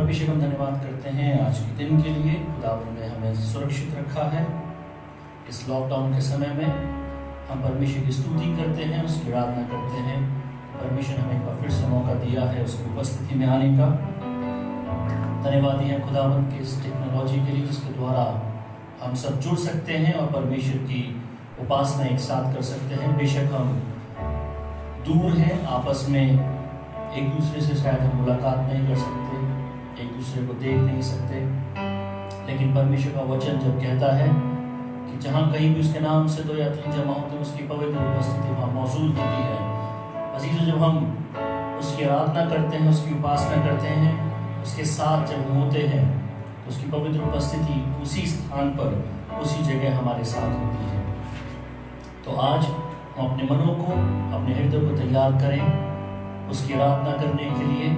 परमेश्वर हम धन्यवाद करते हैं आज के दिन के लिए। खुदावंद ने हमें सुरक्षित रखा है। इस लॉकडाउन के समय में हम परमेश्वर की स्तुति करते हैं, उसकी आराधना करते हैं। परमेश्वर ने हमें एक बार फिर से मौका दिया है उसकी उपस्थिति में आने का। धन्यवादी हैं खुदावंद की इस टेक्नोलॉजी के लिए जिसके द्वारा हम सब जुड़ सकते हैं और परमेश्वर की उपासना एक साथ कर सकते हैं। बेशक हम दूर हैं, आपस में एक दूसरे से शायद हम मुलाकात नहीं कर सकते, एक दूसरे को देख नहीं सकते, लेकिन परमेश्वर का वचन जब कहता है कि जहाँ कहीं भी उसके नाम से 2 या 3 जमा होते हैं उसकी पवित्र उपस्थिति वहाँ मौजूद होती है। अजीजों, जब हम उसकी आराधना करते हैं, उसकी उपासना करते हैं, उसके साथ जब होते हैं तो उसकी पवित्र उपस्थिति उसी स्थान पर, उसी जगह हमारे साथ होती है। तो आज हम अपने मनों को, अपने हृदय को तैयार करें उसकी आराधना करने के लिए।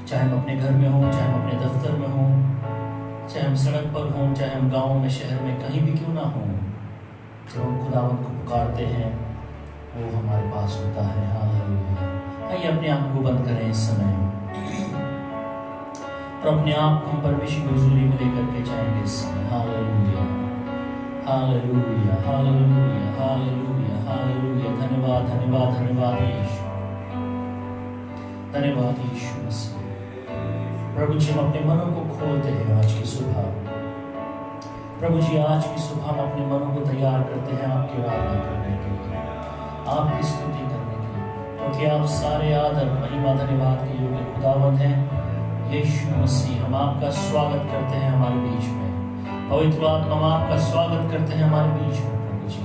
चाहे हम अपने घर में हों, चाहे हम अपने दफ्तर में हों, चाहे हम सड़क पर हों, चाहे हम गांव में, शहर में, कहीं भी क्यों ना हों, जब हम खुदावंद को पुकारते हैं वो हमारे पास होता है। हालेलुया। आइए अपने आप को बंद करें इस समय और अपने आप को हम परमेश्वर की हुजूरी में लेकर के जाएंगे इस समय। हालेलुया, हालेलुया, हालेलुया, हालेलुया, हालेलुया। धन्यवाद, धन्यवाद, धन्यवाद यीशु, धन्यवाद यीशु मसीह। प्रभु जी, हम अपने मनों को खोलते हैं आज की सुबह। प्रभु जी, आज की सुबह हम अपने मनों को तैयार करते हैं आपकी आराधना करने के लिए, आपकी स्तुति करने के लिए, क्योंकि आप सारे आदर, महिमा, धन्यवाद के योग्य खुदावंद हैं। यीशु मसीह, हम आपका स्वागत करते हैं हमारे बीच में। पवित्र आत्मा, हम आपका स्वागत करते हैं हमारे बीच में। प्रभु जी,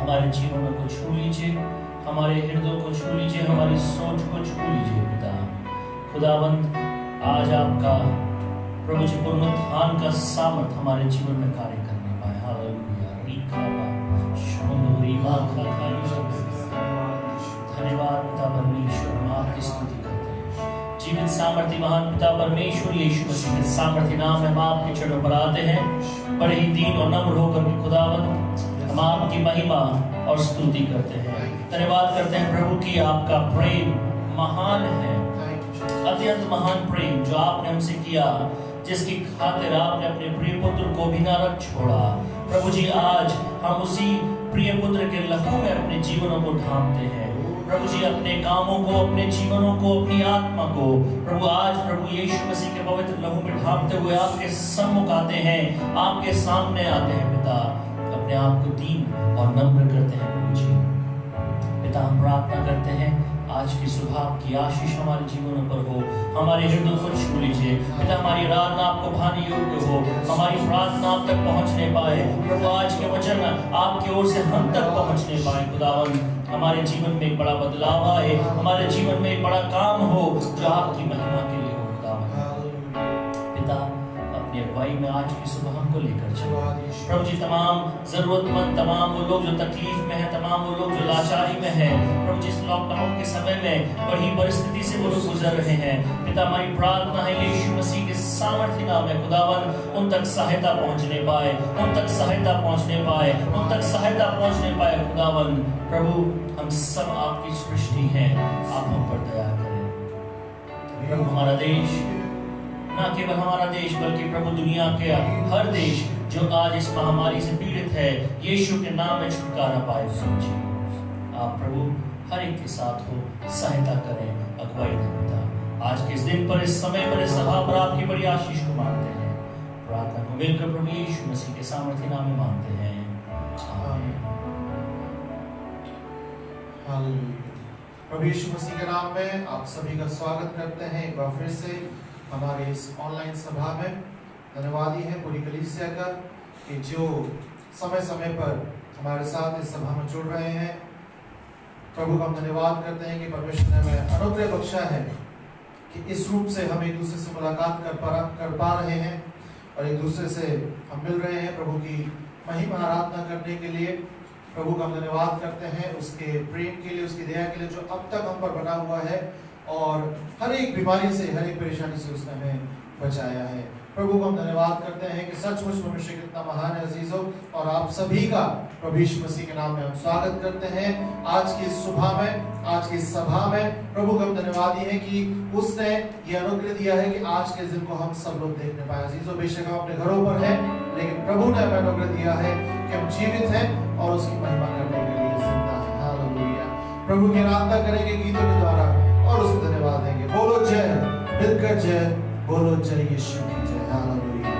हमारे जीवनों को छू लीजिए, हमारे हृदय को छू लीजिए, हमारी सोच को छू लीजिए। पिता खुदावंद, आज आपका प्रभु जी पुनरुत्थान का सामर्थ हमारे जीवन में कार्य करने पाए। हालेलुया। धन्यवाद पिता परमेश्वर, हम आपकी स्तुति करते हैं। जीवित सामर्थ्य महान पिता परमेश्वर यीशु मसीह के सामर्थ्य नाम में हम आपके चरणों पर आते हैं, बड़े ही दीन और नम्र होकर के खुदावंद हम आपकी महिमा और स्तुति करते हैं। धन्यवाद करते हैं प्रभु की आपका प्रेम महान है, अत्यंत महान प्रेम जो आपने हमसे किया, जिसकी खातिर आपने अपने प्रिय पुत्र को भी न रख छोड़ा। प्रभु जी, आज हम उसी प्रिय पुत्र के लहू में अपने जीवनों को ढांपते हैं। प्रभु जी, अपने कामों को, अपने जीवनों को, अपनी आत्मा को प्रभु आज प्रभु यीशु मसीह के पवित्र लहू में ढांपते हुए आपके सम्मुख आते हैं, आपके सामने आते हैं। पिता, अपने आप को दीन और नम्र करते हैं। प्रभु जी, पिता, हम प्रार्थना करते हैं आज की सुबह आपकी आशीष हमारे जीवनों पर हो, हमारे हृदय को छू लीजिए। पिता, हमारी आराधना आपको भाने योग्य हो, हमारी प्रार्थना आप तक पहुंचने पाए। प्रभु, आज के वचन आपकी ओर से हम तक पहुंचने पाए। खुदावंद, हमारे जीवन में एक बड़ा बदलाव आए, हमारे जीवन में एक बड़ा काम हो जो आपकी महिमा के लिए हो। खुदावंद पिता, अपनी अगुवाई में आज की सुबह हमको लेकर चलो। प्रभु जी, तमाम जरूरतमंद, तमाम वो लोग जो तकलीफ में हैं, तमाम वो लोग जो लाचारी में हैं, प्रभु जी, इस लॉकडाउन के समय में बड़ी परिस्थिति से वो लोग गुजर रहे हैं। पिता, हमारी प्रार्थना है यीशु मसीह के सामर्थ्य नाम में खुदावंद उन तक सहायता पहुंचने पाए, उन तक सहायता पहुंचने पाए, उन तक सहायता पहुंचने पाए। खुदावंद प्रभु, हम सब आपकी सृष्टि हैं, आप हम पर दया करें। प्रभु, हमारा देश, न केवल हमारा देश बल्कि प्रभु दुनिया के हर देश जो आज इस महामारी से पीड़ित है, यीशु के नाम में छुटकारा पाए। आप प्रभु हर एक के साथ हो, सहायता करें, अगुवाई दें। पिता, आज के इस दिन पर, इस समय पर, इस सभा पर आपकी बड़ी आशीष को मांगते हैं। प्रार्थना को मिलकर प्रभु यीशु मसीह के सामर्थ्य नाम में मांगते हैं, आमीन। प्रभु यीशु मसीह के नाम में आप सभी का स्वागत करते हैं एक बार फिर से हमारे इस ऑनलाइन सभा में। धन्यवादी है पूरी कलीसिया का कि जो समय समय पर हमारे साथ इस सभा में जुड़ रहे हैं। प्रभु का हम धन्यवाद करते हैं कि परमेश्वर ने हमें अनुग्रह बख्शा है कि इस रूप से हम एक दूसरे से मुलाकात कर पा रहे हैं और एक दूसरे से हम मिल रहे हैं प्रभु की महिमा आराधना करने के लिए। प्रभु का हम धन्यवाद करते हैं उसके प्रेम के लिए, उसकी दया के लिए जो अब तक हम पर बना हुआ है और हर एक बीमारी से, हर एक परेशानी से उसने हमें बचाया है। प्रभु को हम धन्यवाद करते हैं कि सचमुच मनुष्य कितना महान है अजीजों। और आप सभी का प्रभु यीशु मसीह के नाम में हम स्वागत करते हैं आज की सुबह में, आज की सभा में। प्रभु का हम धन्यवादी है कि उसने ये अनुग्रह दिया है कि आज के दिन को हम सब लोग देखने पाए। अजीजों, बेशक हम अपने घरों पर हैं, लेकिन प्रभु ने हमें अनुग्रह दिया है कि हम जीवित हैं और उसकी महिमा करने के लिए जिंदा हैं। हालेलुया। प्रभु की आराधना करेंगे गीतों के द्वारा और उसको धन्यवाद देंगे। बोलो जय, मिलकर जय, बोलो जय यीशु की जय। हालेलुया।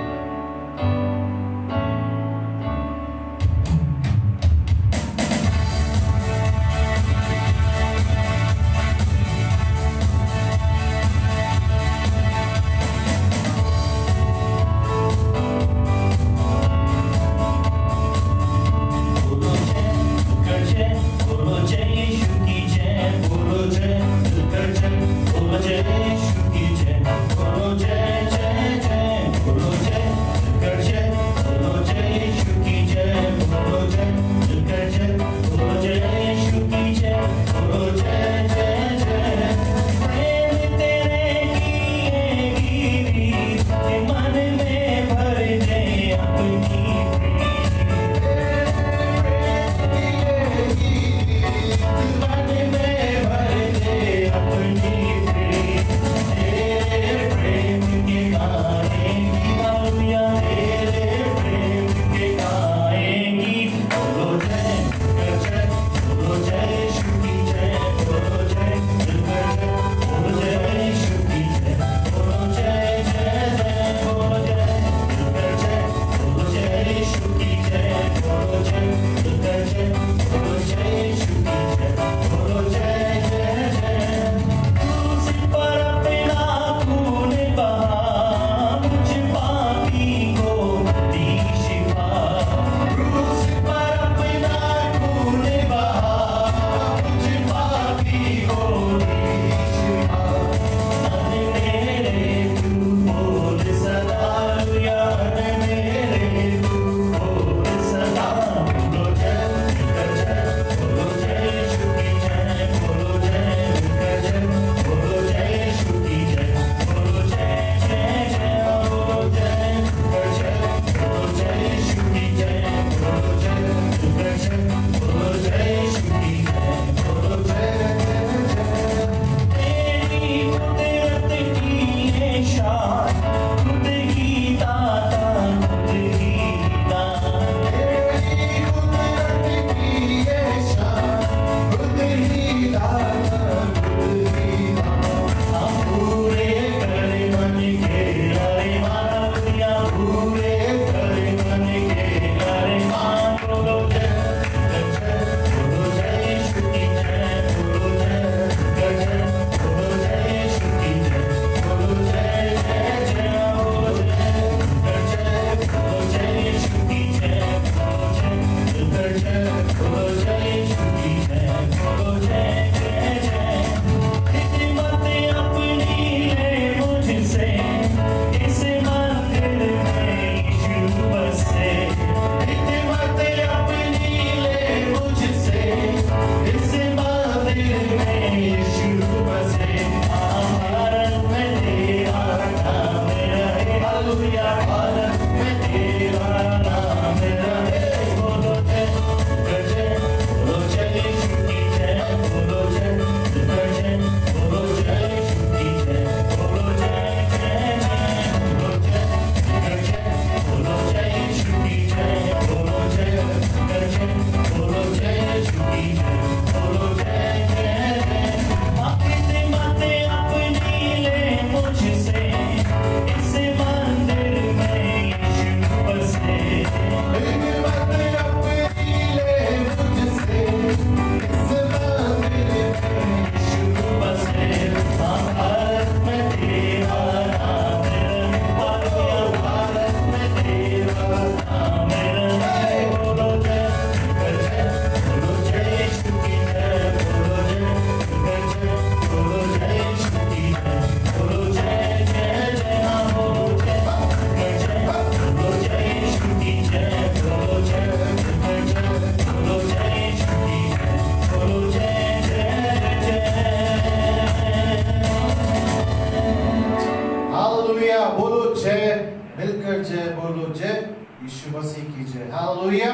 बोलो जय यीशु मसीह की जय। हालेलुया।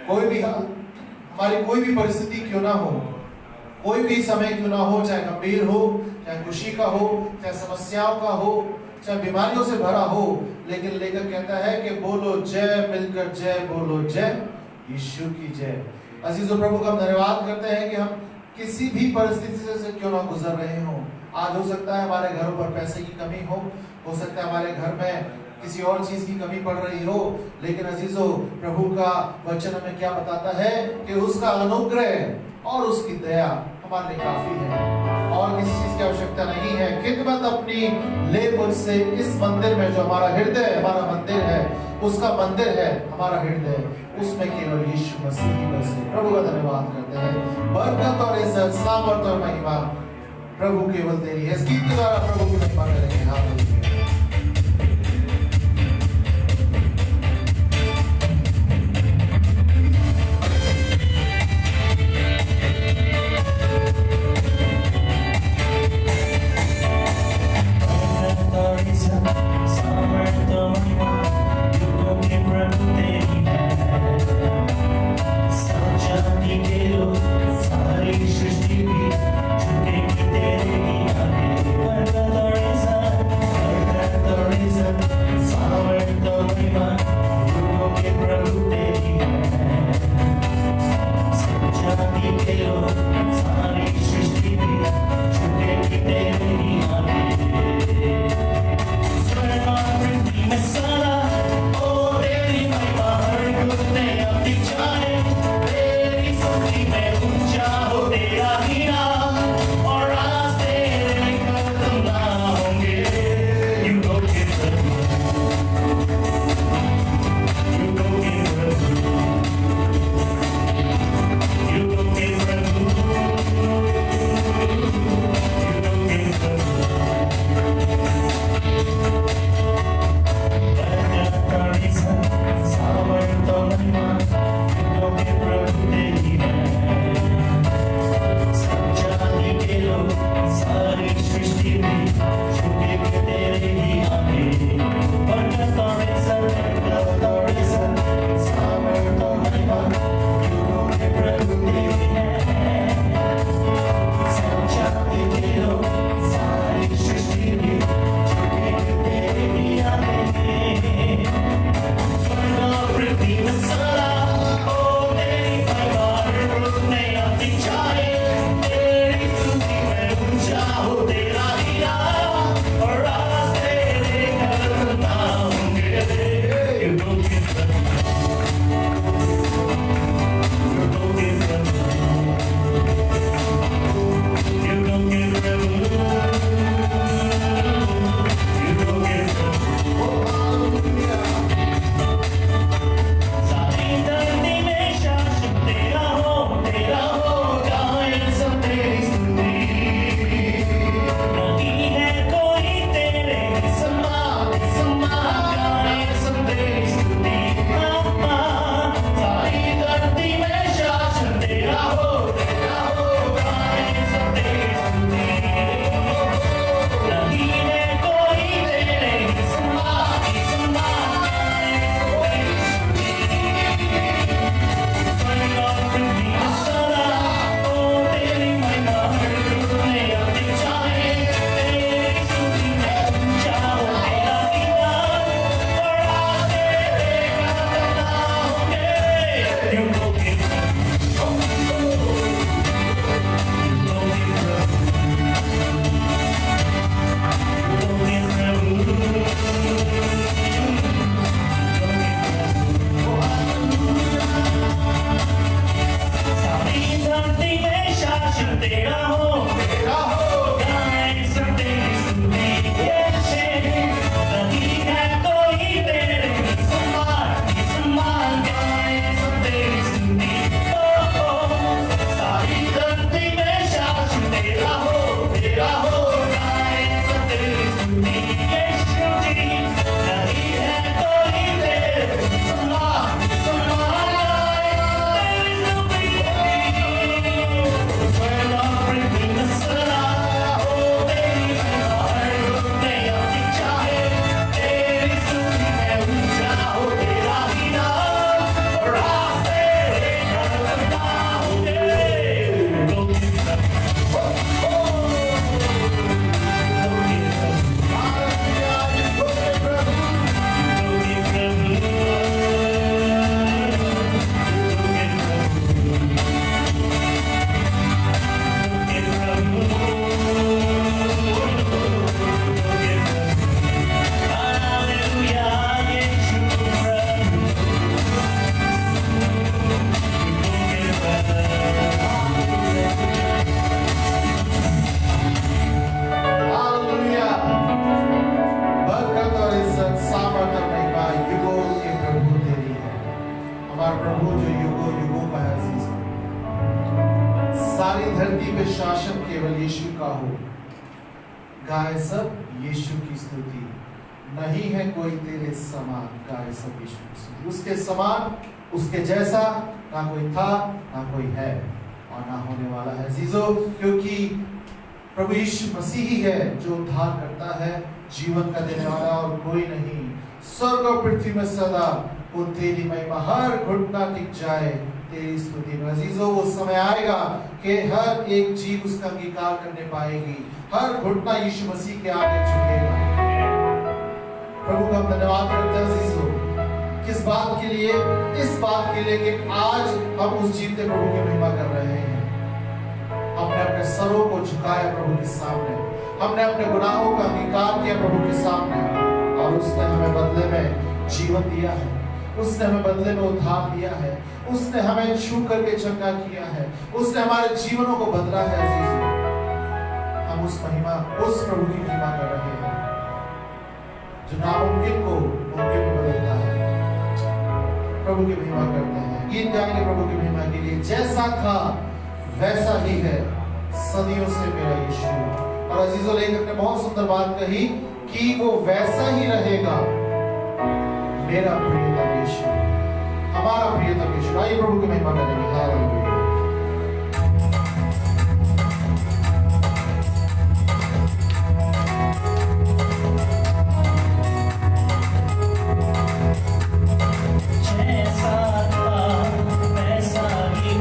कोई भी हमारी कोई भी परिस्थिति क्यों ना हो, कोई भी समय क्यों ना हो, चाहे गंभीर हो, चाहे खुशी का हो, चाहे समस्याओं का हो, चाहे बीमारियों से भरा हो, लेकिन लेखक कहता है कि बोलो जय, मिलकर जय बोलो जय यीशु की जय। अजीजों, प्रभु का हम धन्यवाद करते हैं कि हम किसी भी परिस्थिति से क्यों ना गुजर रहे हो। आज हो सकता है हमारे घरों पर पैसे की कमी हो सकता है हमारे घर में किसी और चीज की कमी पड़ रही हो, लेकिन अजीजों, प्रभु का वचन हमें क्या बताता है कि उसका अनुग्रह और उसकी दया हमारे लिए काफी है और किसी चीज की आवश्यकता नहीं है। खिदमत अपनी ले मुझसे इस मंदिर में, जो हमारा हृदय हमारा मंदिर है, उसका मंदिर है हमारा हृदय, उसमें केवल यीशु मसीह की वजह से। प्रभु का धन्यवाद करते हैं। बरकत और इज्जत, सामर्थ और महिमा प्रभु केवल तेरी है। इस गीत के द्वारा प्रभु की महिमा करेंगे। हालेलुया। स्तुति प्रभु जो युगों युगों का है अजीज। सारी धरती पे शासन केवल यीशु का हो, गाए सब यीशु की स्तुति। नहीं है कोई तेरे समान, गाए सब यीशु की स्तुति। उसके समान, उसके जैसा ना कोई था, ना कोई है और ना होने वाला है अजीजों, क्योंकि प्रभु यीशु मसीह ही है जो उद्धार करता है, जीवन का देने वाला और कोई नहीं। स्वर्ग और पृथ्वी में सदा वो तेरी महिमा, हर घुटना टिक जाए तेरी स्तुति में अजीजों। वो समय आएगा कि हर एक जीव उसका अंगीकार करने पाएगी, हर घुटना यीशु मसीह के आगे झुकेगा। प्रभु का धन्यवाद करते हैं अजीजों, किस बात के लिए? इस बात के लिए कि आज हम उस जीवते प्रभु की महिमा कर रहे हैं। हमने अपने सरों को झुकाया प्रभु के सामने, हमने अपने गुनाहों का अंगीकार किया प्रभु के सामने, और उसने हमें बदले में जीवन दिया है, उसने हमें बदले में उद्धार दिया है, उसने हमें छू करके चंगा किया है, उसने हमारे जीवनों को बदला है अजीजों। हम उस प्रभु की महिमा कर रहे हैं जो नामुमकिन को मुमकिन में बदलता है। प्रभु की महिमा करते हैं, गीत गाएंगे प्रभु की महिमा के लिए। जैसा था वैसा ही है सदियों से मेरा यीशु। और अजीजों, लेखक ने बहुत सुंदर बात कही कि वो वैसा ही रहेगा मेरा प्रियतम यीशु, हमारा प्रियतम यीशु। आइए प्रभु की महिमा करेंगे। हालेलुया। ऐसा ही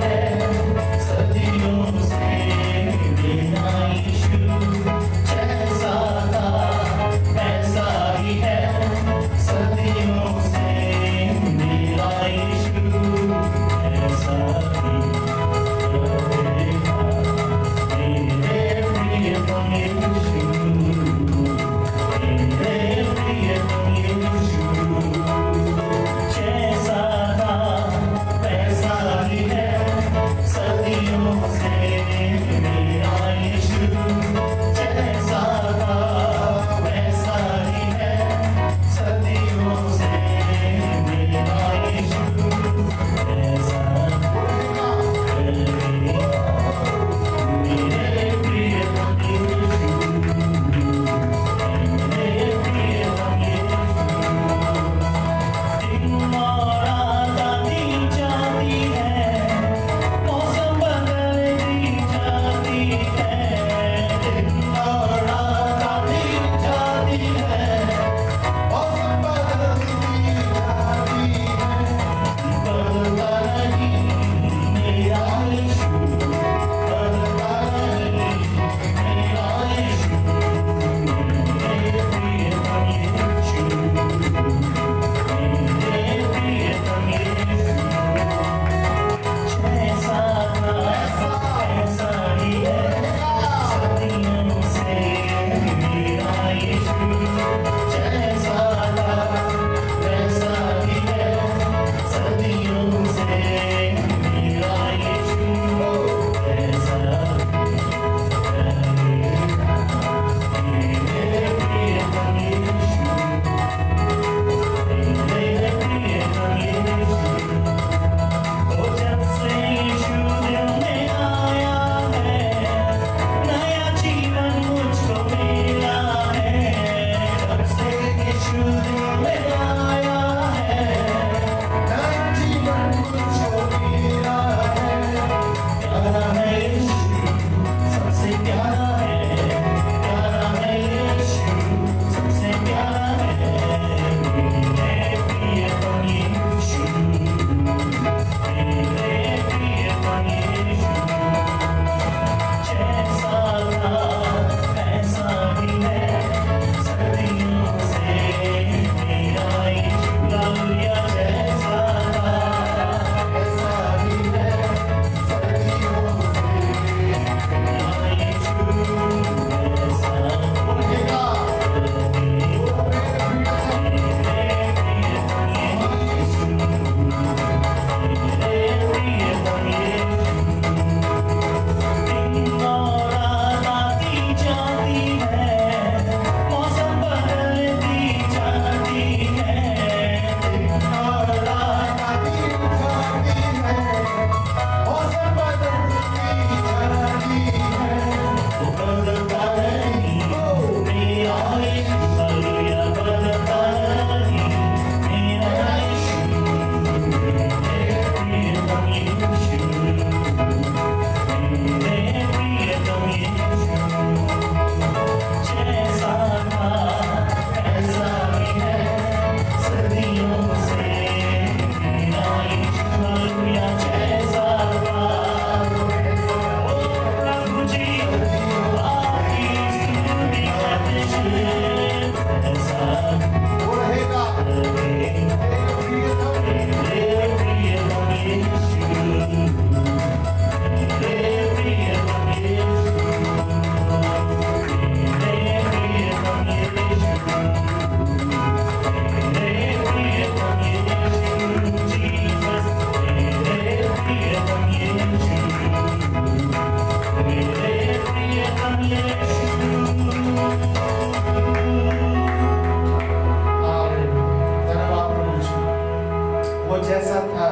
वो जैसा था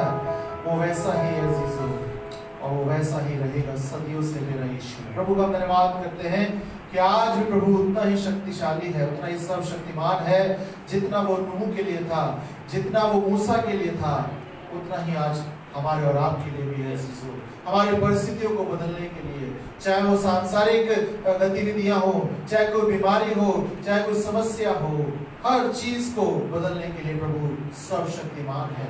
वो वैसा ही अजीजों, और वो वैसा ही रहेगा सदियों से मेरा यीशु। प्रभु का धन्यवाद करते हैं कि आज भी प्रभु उतना ही शक्तिशाली है, उतना ही सर्वशक्तिमान है। जितना वो नूह के लिए था, जितना वो मूसा के लिए था, उतना ही आज हमारे और आपके लिए भी है अजीजों। हमारी परिस्थितियों को बदलने के लिए, चाहे वो सांसारिक गतिविधियां हो, चाहे कोई बीमारी हो, चाहे कोई समस्या हो, हर चीज को बदलने के लिए प्रभु सर्वशक्तिमान है।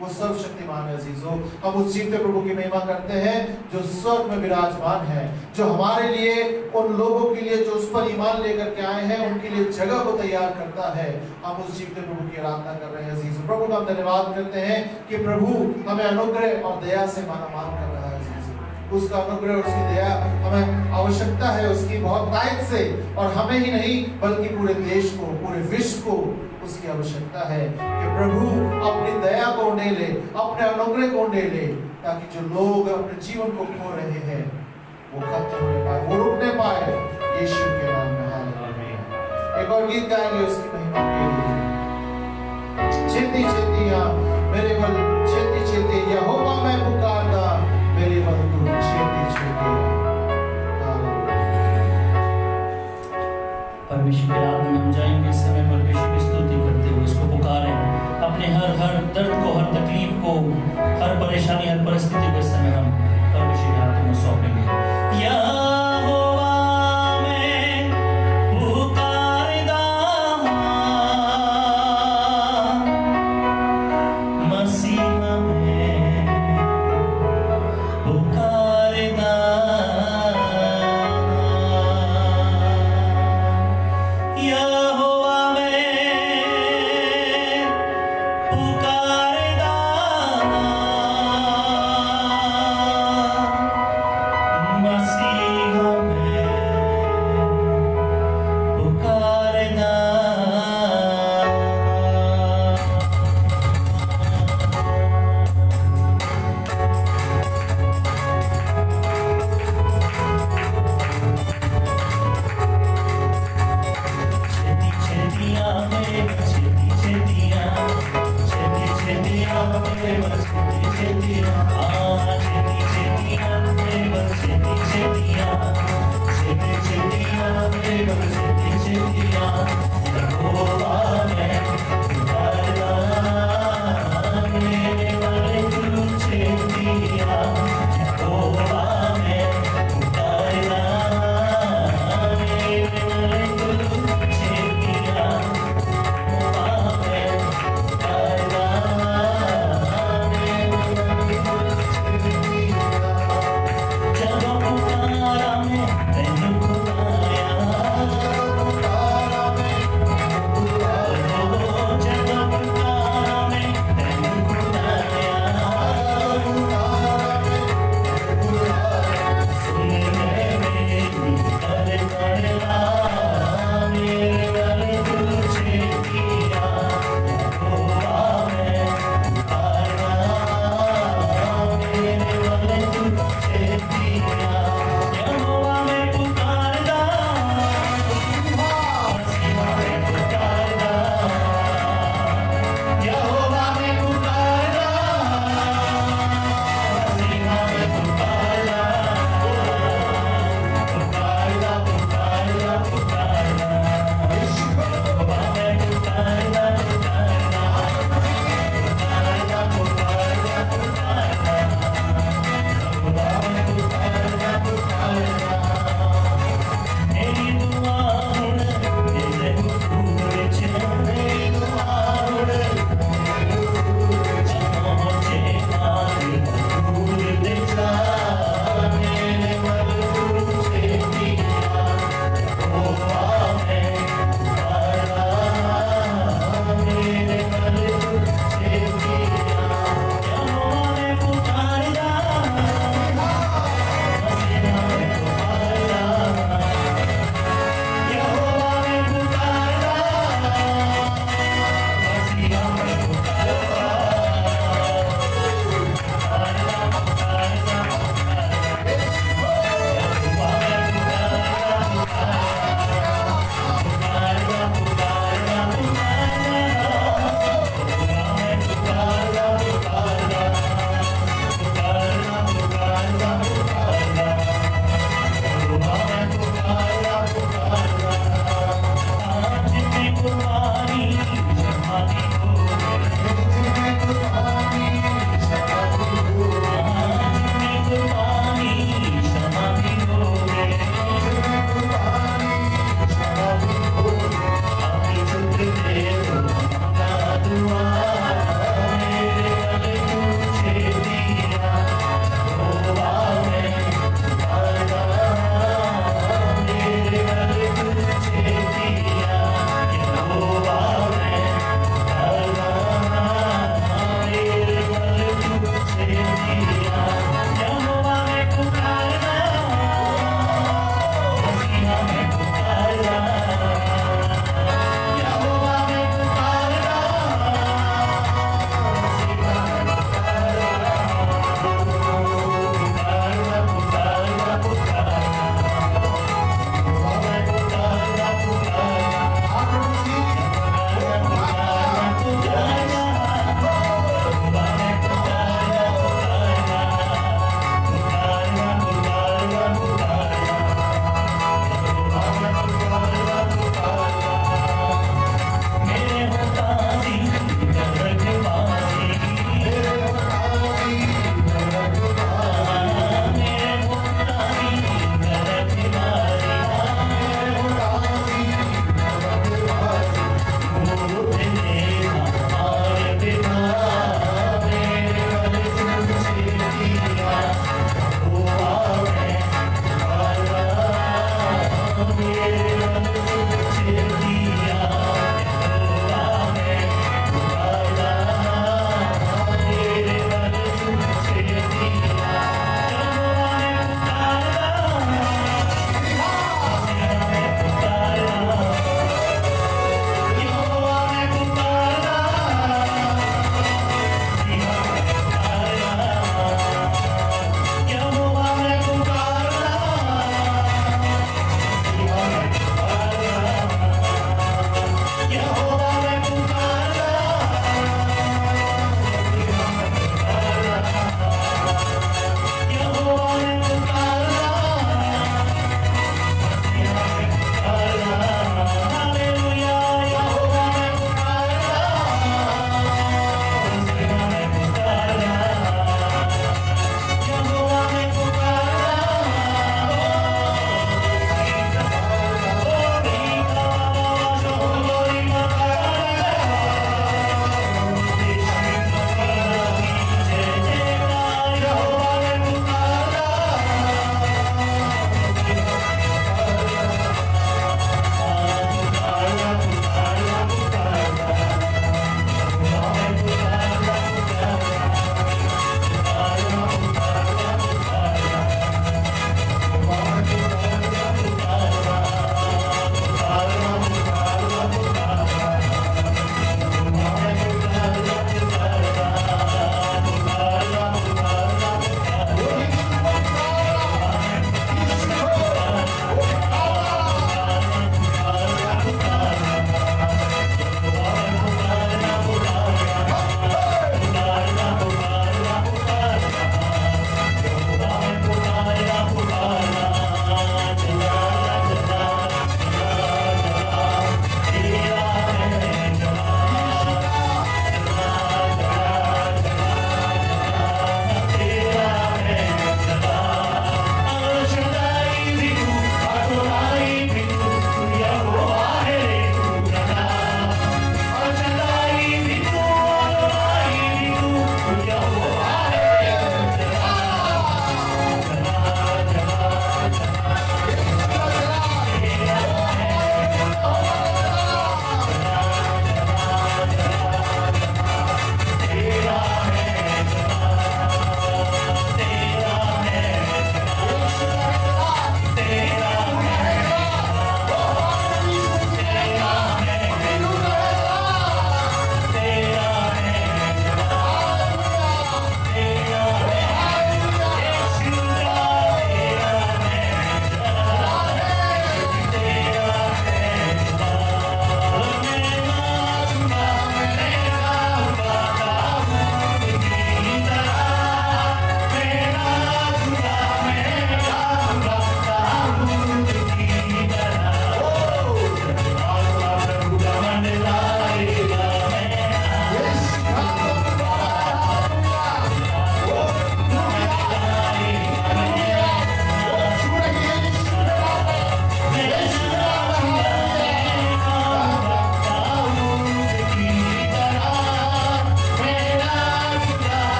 वो सर्वशक्तिमान है अजीजों। हम उस जीवते प्रभु की महिमा करते हैं जो स्वर्ग में विराजमान है, जो हमारे लिए, उन लोगों के लिए जो उस पर ईमान लेकर के आए हैं, उनके लिए जगह को तैयार करता है। हम उस जीवते प्रभु की आराधना कर रहे हैं अजीजों। प्रभु का हम धन्यवाद करते हैं कि प्रभु हमें अनुग्रह और दया से मालामाल कर रहा है अजीजों। उसका अनुग्रह, उसकी दया हमें आवश्यकता है उसकी बहुत तायत से, और हमें ही नहीं बल्कि पूरे देश को, पूरे विश्व को उसकी आवश्यकता है कि प्रभु अपनी दया को उंडेल ले, अपने अनुग्रह को उंडेल ले, ताकि जो लोग अपने जीवन को खो रहे हैं वो खत्म होने पाए, वो रुकने पाए यीशु के नाम में। हालेलुया। एक और गीत गाएंगे उसकी महिमा के लिए। छेती छेतियां मेरे बल, छेती छेती यहोवा मैं पुकारदा, मेरे बल तू छेती छेती। परमेश्वर के आराधना में हम जाएंगे। इस समय परमेश्वर की स्तुति करते हुए इसको पुकारें। अपने हर दर्द को, हर तकलीफ को, हर परेशानी, हर परिस्थिति को इस समय हम परमेश्वर के हाथों में सौंपेंगे। यहोवा मैं पुकारदा मसीहा में पुकारदा, यहोवा मैं पुकारदा मसीहा में पुकारदा। छेती छेतियां मेरे बल, छेती छेतियां, छेती छेतियां मेरे बल, छेती छेतियां, छेती छेतियां मेरे बल, छेती छेतियां, छेती छेतियां मेरे बल, छेती छेतियां। यहोवा मैं पुकारदा, मेरे बल तू छेतियां। यहोवा मैं पुकारदा, मेरे बल तू छेतियां। जब पुकारा मैं तैनू पुकाया, जब पुकारा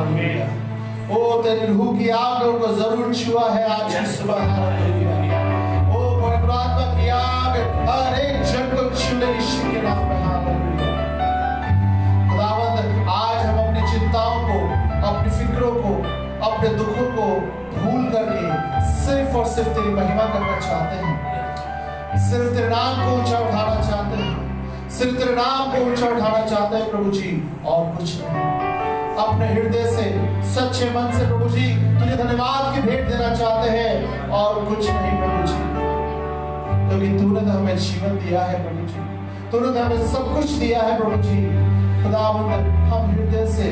हालेलुया। ओ तेरी रूह की आग ने उनको जरूर छुआ है आज की सुबह। हालेलुया। ओ पवित्र आत्मा की आग हर एक जन को छूने यीशु के नाम में। हालेलुया। खुदावंद आज हम अपनी चिंताओं को, अपनी फिक्रों को, अपने दुखों को भूल करके सिर्फ और सिर्फ तेरी महिमा करना चाहते हैं। सिर्फ तेरे नाम को ऊंचा उठाना चाहते हैं। सिर्फ तेरे नाम को ऊंचा उठाना चाहते हैं प्रभु जी, और कुछ नहीं। अपने हृदय से, सच्चे मन से प्रभु जी तुझे धन्यवाद की भेंट देना चाहते हैं, और कुछ नहीं प्रभु जी, क्योंकि तूने तो हमें जीवन दिया है प्रभु जी, तूने तो हमें सब कुछ दिया है प्रभु जी। खुदावंद हम हृदय से,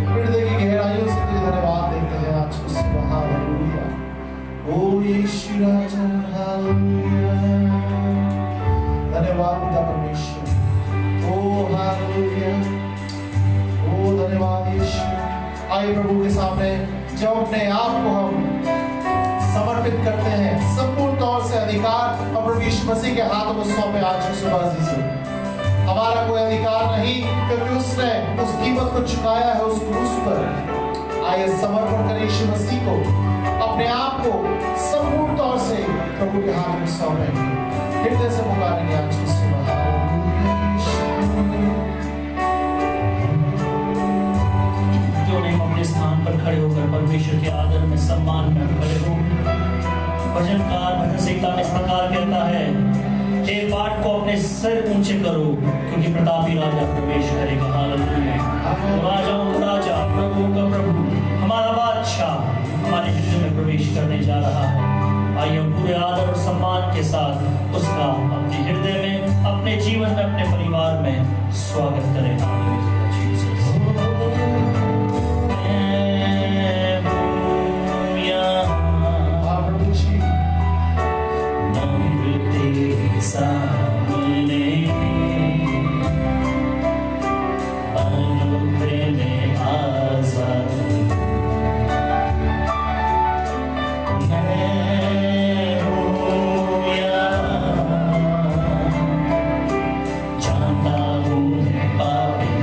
हृदय की गहराइयों से तुझे धन्यवाद देते हैं आज की सुबह। हालेलुया। ओ यीशु राजा। हालेलुया। धन्यवाद पिता परमेश्वर। ओ हालेलुया। ओ धन्यवाद यीशु। आइए प्रभु के सामने जब अपने आप को हम समर्पित करते हैं, संपूर्ण तौर से अधिकार और प्रभु यीशु मसीह के हाथों में सौंपे आज की सुबह से। हमारा कोई अधिकार नहीं, क्योंकि उसने उस कीमत को चुकाया है उस क्रूस पर। आइए समर्पण करें यीशु मसीह को, अपने आप को संपूर्ण तौर से प्रभु के हाथ में सौंपेंगे, हृदय से पुकारेंगे आज की सुबह। क्यों नहीं हम अपने स्थान पर खड़े होकर परमेश्वर के आदर में, सम्मान में खड़े हो। भजनकार भजन संहिता में इस प्रकार कहता है, हे बाट को अपने सिर ऊंचे करो, क्योंकि प्रतापी राजा प्रवेश करेगा। हालेलुया। राजाओं का राजा, प्रभुओं का प्रभु, हमारा बादशाह हमारे हृदय में प्रवेश करने जा रहा है। आइए हम पूरे आदर और सम्मान के साथ उसका अपने हृदय में, अपने जीवन में, अपने परिवार में स्वागत करें। हालेलुया। सामने अनुग्रह में आजाद मैं हूँ यहाँ, जानता हूँ पापी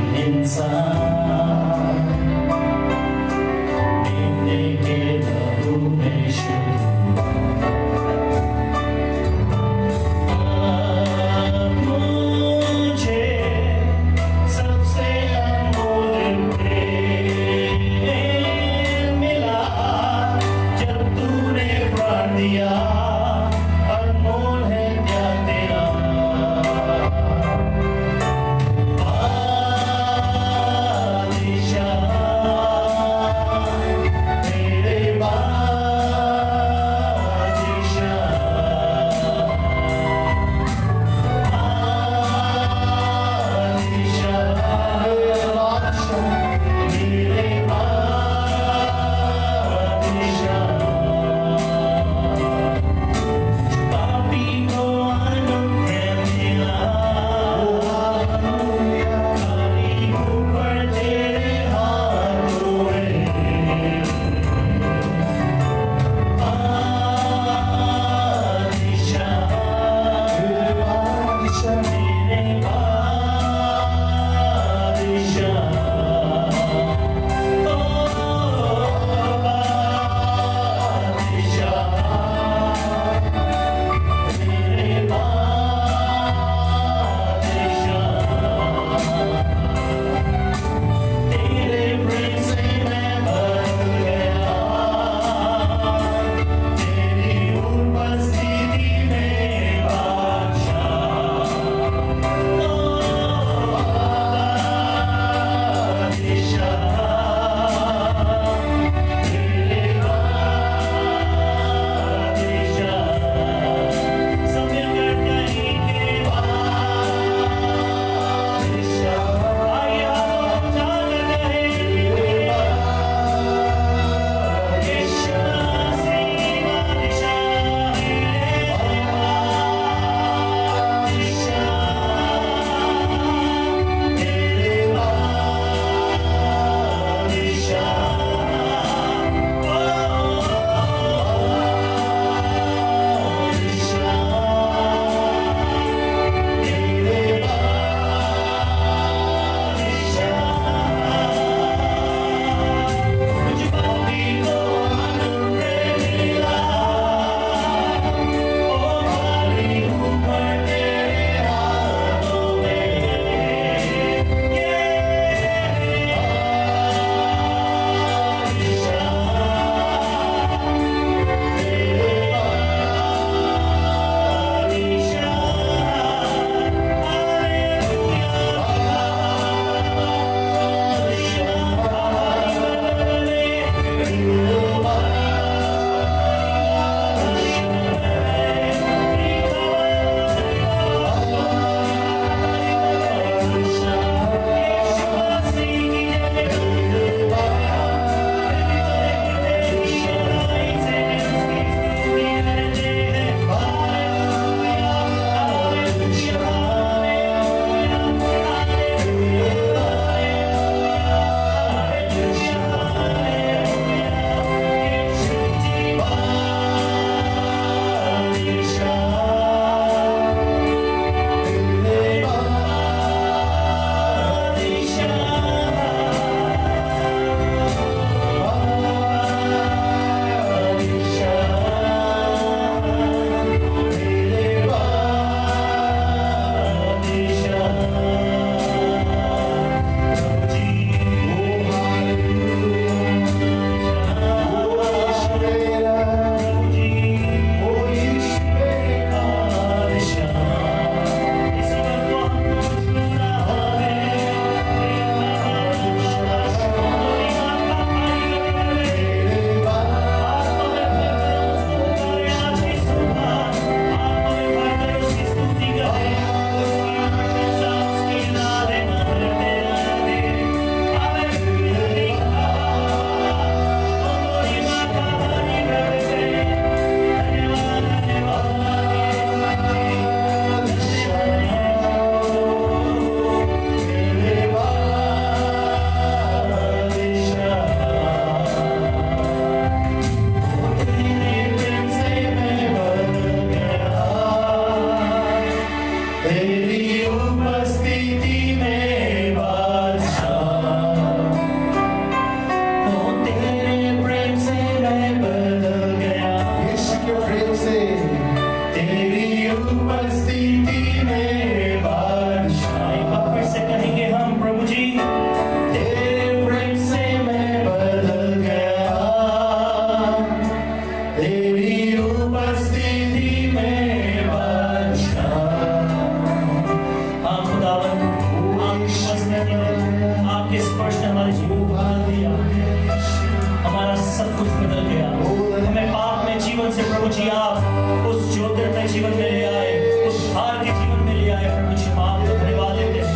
प्रभु जी आप उस ज्योतिर्मय जीवन में ले आए, उस भार के जीवन में ले आए। प्रभु जी आपको धन्यवाद देते हैं,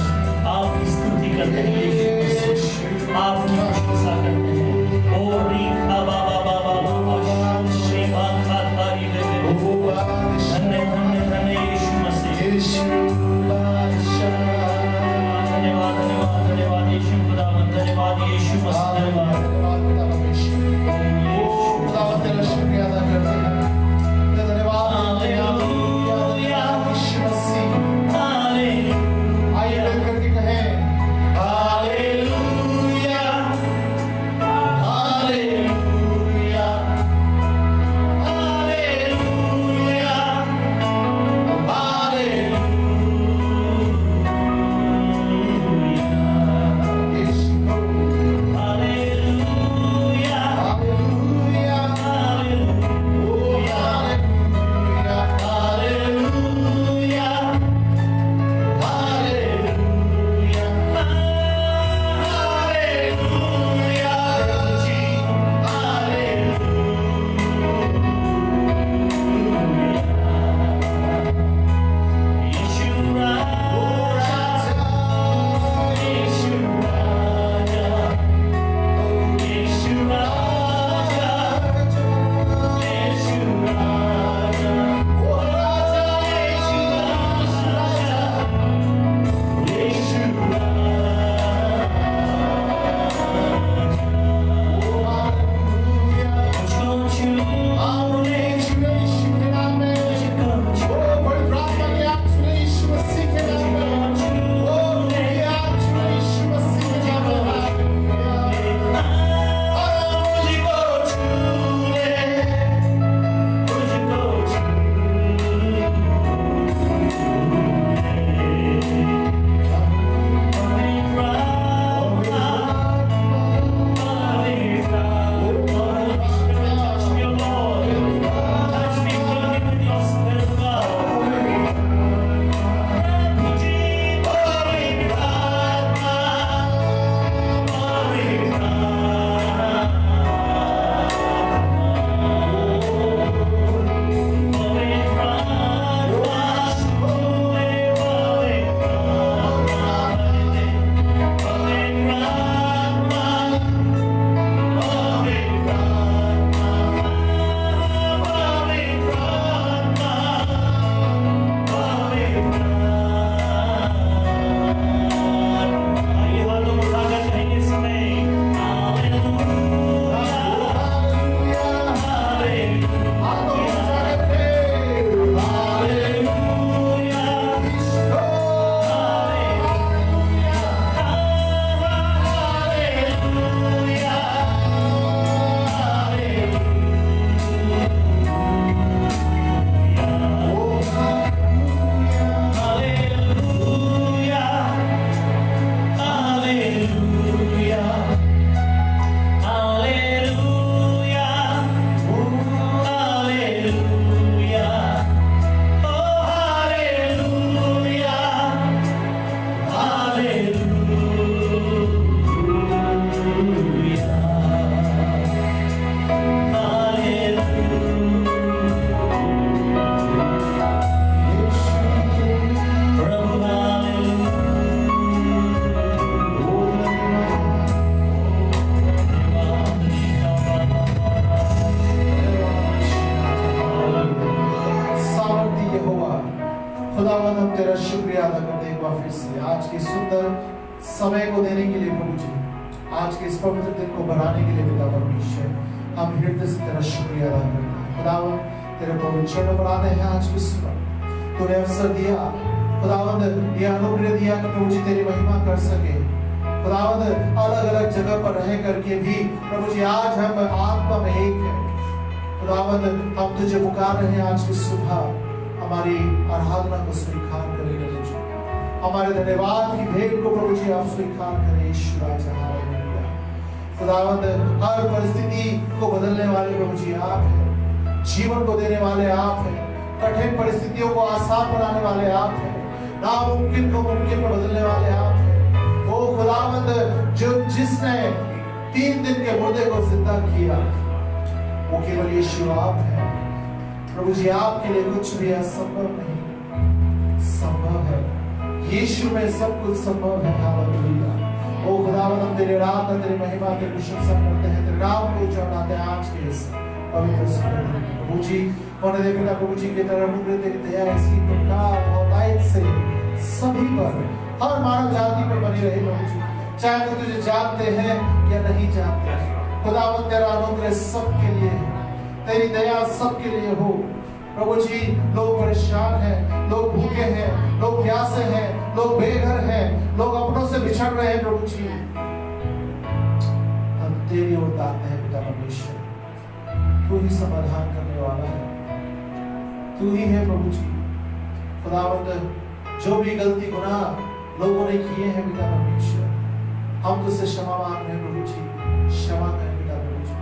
आपकी स्तुति करते हैं यीशु मसीह, आपकी प्रशंसा करते हैं। ओ रीखा बाबा बाबा बाबा श्री माता धारी देवे, धन्य धन्य धन्य यीशु मसीह। धन्यवाद धन्यवाद धन्यवाद यीशु खुदावन, धन्यवाद यीशु मसीह, धन्यवाद। तेरा शुक्रिया अदा करते हैं, धन्यवाद। आइए मिल करके कहें हालेलुया, हालेलुया, हालेलुया, खुदावंद हम तेरा शुक्रिया अदा करते हैं एक बार फिर से आज के सुंदर समय को देने के लिए प्रभु जी, आज के इस पवित्र दिन को बढ़ाने के लिए पिता परमेश्वर हम हृदय से तेरा शुक्रिया अदा करते हैं। खुदावंद तेरे पवित्र चरणों पर आते हैं आज की सुबह, तूने अवसर दिया खुदावंद, यह अनुग्रह दिया कि प्रभु जी तेरी महिमा कर सके। खुदावंद अलग अलग जगह पर रह करके भी प्रभु जी आज हम आत्मा में एक है। खुदावंद हम तुझे पुकार रहे हैं आज की सुबह, हमारी आराधना को स्वीकार करें प्रभु जी, हमारे धन्यवाद की भेंट को प्रभु जी आप स्वीकार करें। ईश्वर राजा हालेलुया। खुदावंद हर परिस्थिति को बदलने वाले प्रभु जी आप हैं, जीवन को देने वाले आप हैं, कठिन परिस्थितियों को आसान बनाने वाले आप हैं, नामुमकिन को मुमकिन में बदलने वाले आप हैं। वो खुदावंद जो जिसने 3 दिन के मुर्दे को जिंदा किया, वो केवल यीशु आप हैं। प्रभु जी आपके लिए कुछ भी असंभव नहीं, संभव है। यीशु में सब कुछ संभव है। हालेलुया। ओ खुदावंद, हम तेरे रात और तेरी महिमा की प्रशंसा करते हैं, तेरे नाम को चढ़ाते हैं आज के इस पवित्र समय में। प्रभु जी होने दे पिता, प्रभु जी की तरह अनुग्रह तेरी दया इसी प्रकार बहुतायत से सभी पर, हर मानव जाति पर बनी रहे प्रभु जी, चाहे वो तुझे जानते हैं या नहीं जानते। खुदावंद तेरा अनुग्रह सबके लिए है, तेरी दया सबके लिए हो। प्रभु जी लोग परेशान हैं, लोग भूखे हैं, लोग प्यासे हैं, लोग बेघर हैं, लोग अपनों से बिछड़ रहे हैं। प्रभु जी हम तेरी ओर ताकते हैं पिता परमेश्वर, तू ही समाधान करने वाला है, तू ही है प्रभु जी। खुदावंद जो भी गलती गुनाह लोगों ने किए हैं पिता परमेश्वर, हम तुझसे क्षमा मांग रहे हैं प्रभु जी, क्षमा करें पिता प्रभु जी।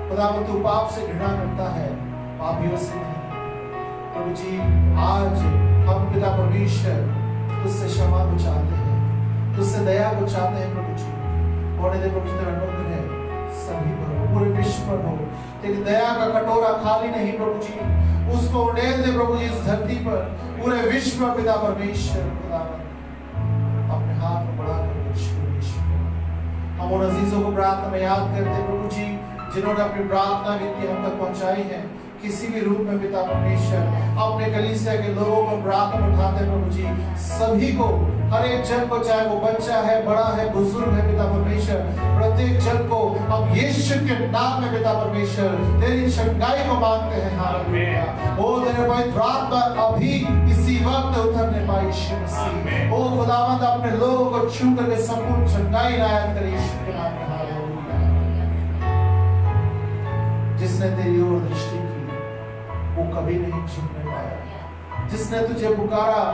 खुदावंद तू पाप से घृणा करता है, पापियों से नहीं। प्रभु जी आज हम पिता परमेश्वर तुझसे क्षमा को चाहते हैं, तुझसे दया को चाहते हैं प्रभु जी। होने दे प्रभु जी तेरा अनुग्रह सभी पर हो, पूरे विश्व पर हो। तेरी दया का कटोरा खाली नहीं प्रभु जी, उसको उड़ेल दे प्रभु जी इस धरती पर, पूरे विश्व पर पिता परमेश्वर। खुदावंद अपने हाथ में बढ़ाकर हम उन अजीजों को प्रार्थना में याद करते प्रभु जी, जिन्होंने अपनी प्रार्थना विनती हम तक पहुंचाई है किसी भी रूप में पिता परमेश्वर। अपने कलीसिया के लोगों को प्रार्थना उठाते प्रभु जी, सभी को, हर एक जन को, चाहे वो बच्चा है, बड़ा है, बुजुर्ग है पिता परमेश्वर, प्रत्येक जन को हम यीशु के नाम में पिता परमेश्वर तेरी चंगाई को मांगते हैं। हालेलुया। ओ तेरे पवित्र आत्मा अभी इसी वक्त उतरने पाए यीशु मसीह। ओ खुदावंद अपने लोगों को छू करके संपूर्ण चंगाई नायत करे यीशु के नाम में। हालेलुया। जिसने तेरी ओर दृष्टि की वो कभी नहीं झुकने पाया, जिसने तुझे पुकारा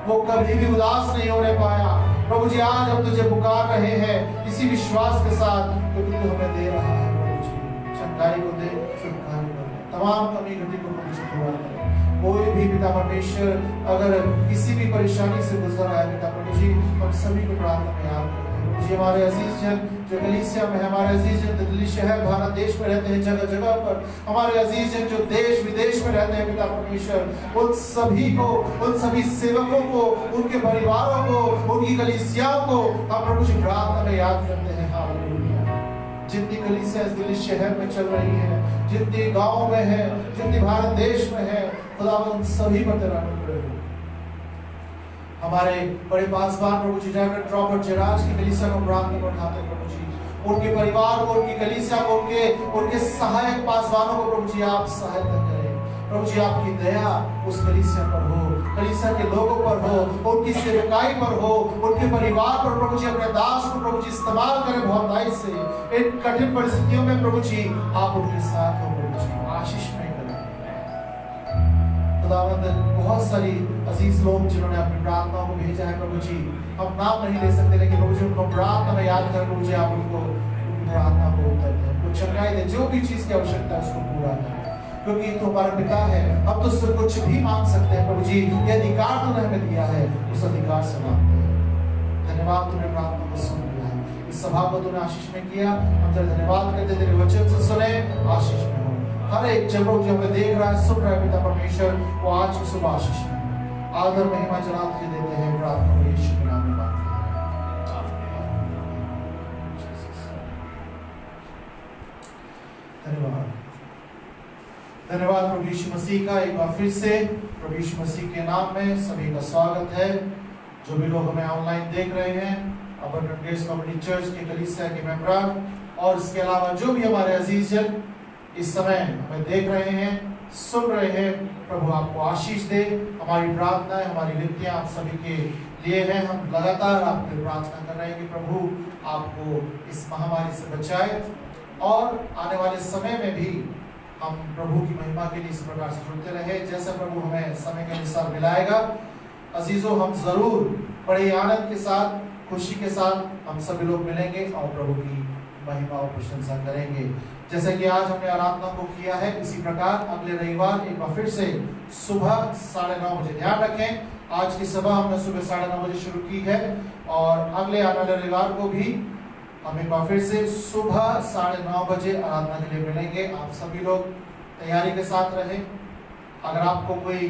वो कभी भी उदास नहीं होने पाया। प्रभु जी आज हम तुझे पुकार रहे हैं इसी विश्वास के साथ, क्योंकि तू हमें दे रहा है प्रभु जी। चंगाई को दे, छुटकारे को दे, तमाम कमी घटी को प्रभु जी पूरा करे। कोई भी पिता परमेश्वर अगर किसी भी परेशानी से गुजर रहा है पिता प्रभु जी, हम सभी को प्रार्थना में याद करते हैं। प्रभु जी हमारे अजीज जन जो कलीसिया में, हमारे अजीज जन दिल्ली शहर भारत देश में रहते हैं, जगह जगह पर हमारे अजीज जन जो देश विदेश में रहते हैं पिता परमेश्वर, उन सभी को, उन सभी सेवकों को, उनके परिवारों को, उनकी कलीसियाओं को हम प्रभु जी प्रार्थना में याद करते हैं। हालेलुया। जितनी कलीसिया इस दिल्ली शहर में चल रही है, जितनी गांव में है, जितनी भारत देश में है, खुदावंद सभी पर तेरा अनुग्रह हो। हमारे बड़े पासवान प्रभु जी डॉक्टर रॉबर्ट जेराज की कलीसिया को प्रार्थना में उठाते हैं प्रभु जी, उनके परिवार को, उनकी कलीसिया को, उनके सहायक पासवानों को प्रभु जी आप सहायता करें। प्रभु जी आपकी दया उस कलीसिया पर हो, कलीसिया के लोगों पर हो, उनकी सेवकाई पर हो, उनके परिवार पर प्रभु जी अपने दास को प्रभु जी इस्तेमाल करें बहुतायत से। इन कठिन परिस्थितियों में प्रभु जी आप उनके साथ हो, प्रभु जी आशीष में करें। खुदावंद बहुत सारी अजीज लोग जिन्होंने अपनी प्रार्थनाओं को भेजा है प्रभु जी, हम नाम नहीं ले सकते, लेकिन प्रभु जी उनको प्रार्थना में याद कर प्रभु जी आप उनको प्रार्थना को उत्तर दें, उनको चंगाई दें, जो भी चीज की आवश्यकता है उसको पूरा करें, क्योंकि तू हमारा पिता है। अब तो उससे कुछ भी मांग सकते हैं प्रभु जी, ये अधिकार तूने हमें दिया है, उस अधिकार से मांगते हैं। धन्यवाद, तूने प्रार्थना को सुन लिया है, इस सभा को तूने आशीष में किया। हम तेरे धन्यवाद करते, तेरे वचन से सुने, आशीष में हो। हर एक जन जो हमें देख रहा है, सुन रहा है पिता परमेश्वर, वो आज की सुबह आशीष में आदर महिमा जनाब तुझे देते हैं। प्रार्थना को यीशु के नाम में मांगते हैं। धन्यवाद, धन्यवाद प्रभु यीशु मसीह का। एक बार फिर से प्रभु यीशु मसीह के नाम में सभी का स्वागत है। जो भी लोग हमें ऑनलाइन देख रहे हैं, अबंडेंट ग्रेस कम्युनिटी चर्च के कलीसिया के मेंबर, और इसके अलावा जो भी हमारे अजीज जन इस समय हमें देख रहे हैं, सुन रहे हैं, प्रभु आपको आशीष दे। हमारी प्रार्थनाएं, हमारी विनतियां आप सभी के लिए हैं। हम लगातार आपके प्रार्थना कर रहे हैं कि प्रभु आपको इस महामारी से बचाए, और आने वाले समय में भी हम प्रभु की महिमा के लिए इस प्रकार से जुड़ते रहे, जैसा प्रभु हमें समय के अनुसार मिलाएगा। अजीजों, हम जरूर बड़े आनंद के साथ, खुशी के साथ हम सभी लोग मिलेंगे और प्रभु की महिमा और प्रशंसा करेंगे। जैसे कि आज हमने आराधना को किया है, इसी प्रकार अगले रविवार एक बार फिर से सुबह 9:30 बजे, ध्यान रखें आज की सभा हमने सुबह 9:30 बजे शुरू की है, और अगले आने वाले रविवार को भी हम एक बार फिर से सुबह 9:30 बजे आराधना के लिए मिलेंगे। आप सभी लोग तैयारी के साथ रहें। अगर आपको कोई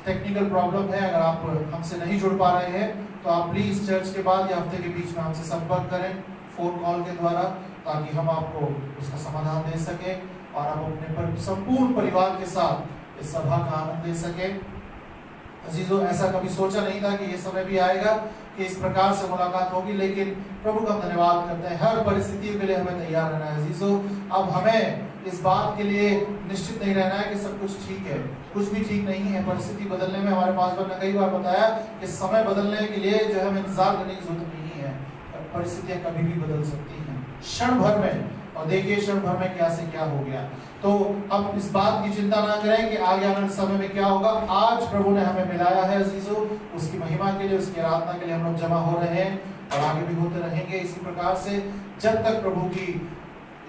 टेक्निकल प्रॉब्लम है, अगर आप हमसे नहीं जुड़ पा रहे हैं, तो आप प्लीज चर्च के बाद या हफ्ते के बीच में हमसे संपर्क करें फोन कॉल के द्वारा, ताकि हम आपको उसका समाधान दे सके और आप अपने संपूर्ण परिवार के साथ इस सभा का आनंद ले सके। अजीजों, ऐसा कभी सोचा नहीं था कि ये समय भी आएगा कि इस प्रकार से मुलाकात होगी, लेकिन प्रभु का धन्यवाद करते हैं। हर परिस्थितियों के लिए हमें तैयार रहना है अजीजों। अब हमें इस बात के लिए निश्चित नहीं रहना है कि सब कुछ ठीक है, कुछ भी ठीक नहीं है। परिस्थिति बदलने में, हमारे पास ने कई बार बताया कि समय बदलने के लिए जो है हमें इंतजार करने की जरूरत नहीं है। परिस्थितियां कभी भी बदल सकती हैं क्षण भर में, और देखिए क्षण भर में क्या से क्या हो गया। तो अब इस बात की चिंता ना करें कि आगे आने वाले समय में क्या होगा। आज प्रभु ने हमें मिलाया है अजीजों, उसकी महिमा के लिए, उसकी आराधना के लिए हम लोग जमा हो रहे हैं और आगे भी होते रहेंगे इसी प्रकार से, जब तक प्रभु की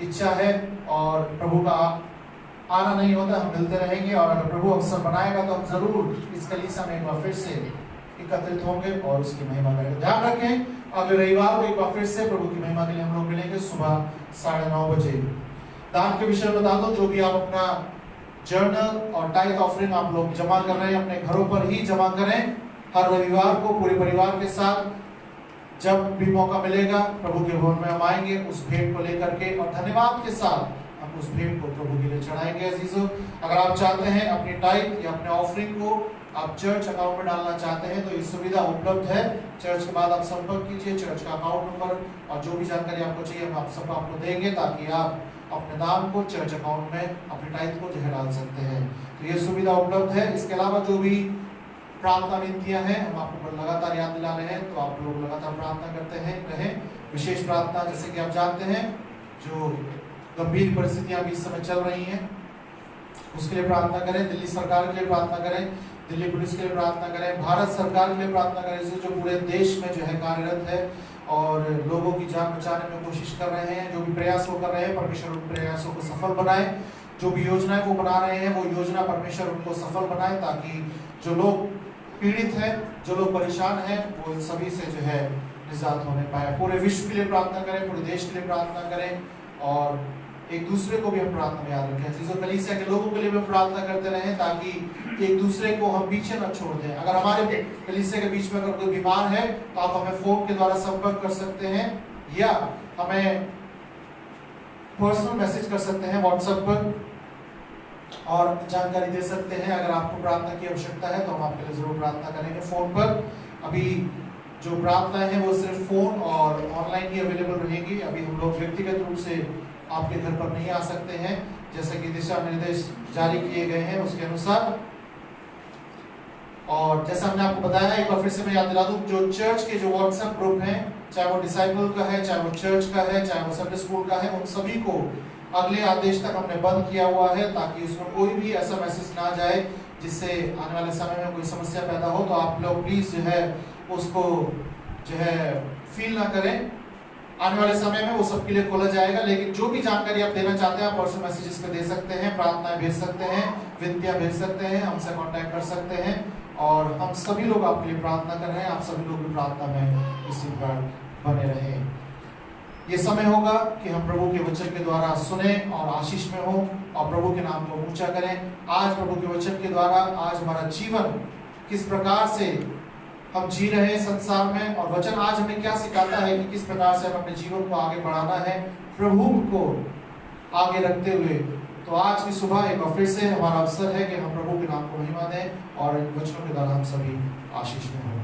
इच्छा है और प्रभु का आना नहीं होता। हम मिलते रहेंगे और अगर प्रभु अवसर बनाएगा तो हम जरूर इस कलीसिया में एक बार फिर से एकत्रित होंगे और उसकी महिमा करेंगे। ध्यान रखें, अगले रविवार को एक बार फिर से प्रभु की महिमा के लिए हम लोग मिलेंगे सुबह 9:30 बजे। दान के विषय बता दो, जो भी आप अपना जर्नल और टाइथ ऑफरिंग आप लोग जमा कर रहे हैं, अपने घरों पर ही जमा करें। हर रविवार को पूरे परिवार के साथ जब भी मौका मिलेगा प्रभु के भवन में हम आएंगे उस भेंट को लेकर के, और धन्यवाद के साथ हम उस भेंट को प्रभु के लिए चढ़ाएंगे अजीजों। अगर आप चाहते हैं अपनी टाइथ या अपने ऑफरिंग को आप चर्च अकाउंट में डालना चाहते हैं तो ये सुविधा उपलब्ध है। चर्च के बाद आप संपर्क कीजिए, चर्च का अकाउंट नंबर और जो भी जानकारी आपको चाहिए हम आप सब आपको देंगे, ताकि आप अपने दान को चर्च अकाउंट में अपनी टाइथ को जो है डाल सकते हैं। तो ये सुविधा उपलब्ध है। इसके अलावा जो भी प्रार्थना विनतियां हैं हम आपको लगातार याद दिला रहे हैं, तो आप लोग लगातार प्रार्थना करते हैं रहें। विशेष प्रार्थना जैसे कि आप जानते हैं, जो गंभीर परिस्थितियां भी इस समय चल रही हैं उसके लिए प्रार्थना करें। दिल्ली सरकार के लिए प्रार्थना करें, दिल्ली पुलिस के लिए प्रार्थना करें, भारत सरकार के लिए प्रार्थना करें, जो पूरे देश में जो है कार्यरत है और लोगों की जान बचाने में कोशिश कर रहे हैं। जो भी प्रयास वो कर रहे हैं परमेश्वर उन प्रयासों को सफल बनाए। जो भी योजनाएं वो बना रहे हैं वो योजना परमेश्वर उनको सफल बनाए, ताकि जो लोग पीड़ित हैं, जो लोग परेशान हैं, वो इन सभी से जो है निजात होने पाए। पूरे विश्व के लिए प्रार्थना करें, पूरे देश के लिए प्रार्थना करें और एक दूसरे को भी हम प्रार्थना में याद रखें। चीजों कलीसिया के लोगों के लिए भी प्रार्थना करते रहें, ताकि एक दूसरे को हम पीछे न छोड़ दें। अगर हमारे कलीसिया के बीच में अगर कोई बीमार है तो आप हमें फोन के द्वारा संपर्क कर सकते हैं या हमें पर्सनल मैसेज कर सकते हैं व्हाट्सएप पर और जानकारी दे सकते हैं। अगर आपको प्रार्थना की आवश्यकता है तो हम आपके लिए जरूर प्रार्थना करेंगे फोन पर। अभी जो प्रार्थनाएं हैं वो सिर्फ फोन और ऑनलाइन ही अवेलेबल रहेगी। अभी हम लोग व्यक्तिगत रूप से आपके घर पर नहीं आ सकते हैं, जैसे कि दिशा निर्देश जारी किए गए हैं उसके अनुसार। और जैसा हमने आपको बताया, एक बार फिर से मैं याद दिला दूं, जो चर्च के जो व्हाट्सएप ग्रुप हैं, चाहे वो डिसाइपल का है, चाहे वो चर्च का है, चाहे वो संडे स्कूल का है, उन सभी को अगले आदेश तक हमने बंद किया हुआ है, ताकि उसमें कोई भी ऐसा मैसेज ना जाए जिससे आने वाले समय में कोई समस्या पैदा हो। तो आप लोग प्लीज जो है उसको जो है फील ना करें। आने वाले समय में वो सबके लिए खोला जाएगा, लेकिन जो भी जानकारी आप देना चाहते हैं आप पर्सनल मैसेजेस पे दे सकते हैं, प्रार्थनाएं भेज सकते हैं, विनतियां भेज सकते हैं, हमसे कांटेक्ट कर सकते हैं और हम सभी लोग आपके लिए प्रार्थना कर रहे हैं। आप सभी लोग भी प्रार्थना में इसी पर बने रहें। ये समय होगा कि हम प्रभु के वचन के द्वारा सुने और आशीष में हो और प्रभु के नाम को ऊंचा करें। आज प्रभु के वचन के द्वारा आज हमारा जीवन किस प्रकार से हम जी रहे हैं संसार में, और वचन आज हमें क्या सिखाता है कि किस प्रकार से हम अपने जीवन को आगे बढ़ाना है प्रभु को आगे रखते हुए। तो आज की सुबह एक बार फिर से हमारा अवसर है कि हम प्रभु के नाम को महिमा दें और इन वचनों के द्वारा हम सभी आशीष में हों।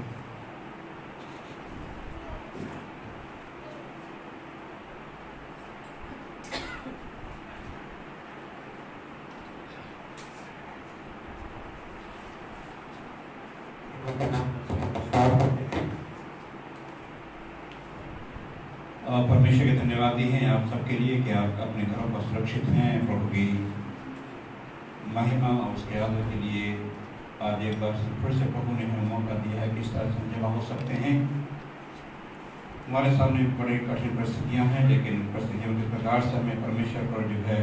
परमेश्वर के धन्यवादी हैं आप सबके लिए कि आप अपने घरों पर सुरक्षित हैं। प्रभु की महिमा और उसके आदर के लिए आज एक बार फिर से प्रभु ने हमें मौका दिया है कि इस तरह से जमा हो सकते हैं। हमारे सामने बड़ी कठिन परिस्थितियां हैं, लेकिन परिस्थितियों के प्रकार से हमें परमेश्वर पर जो है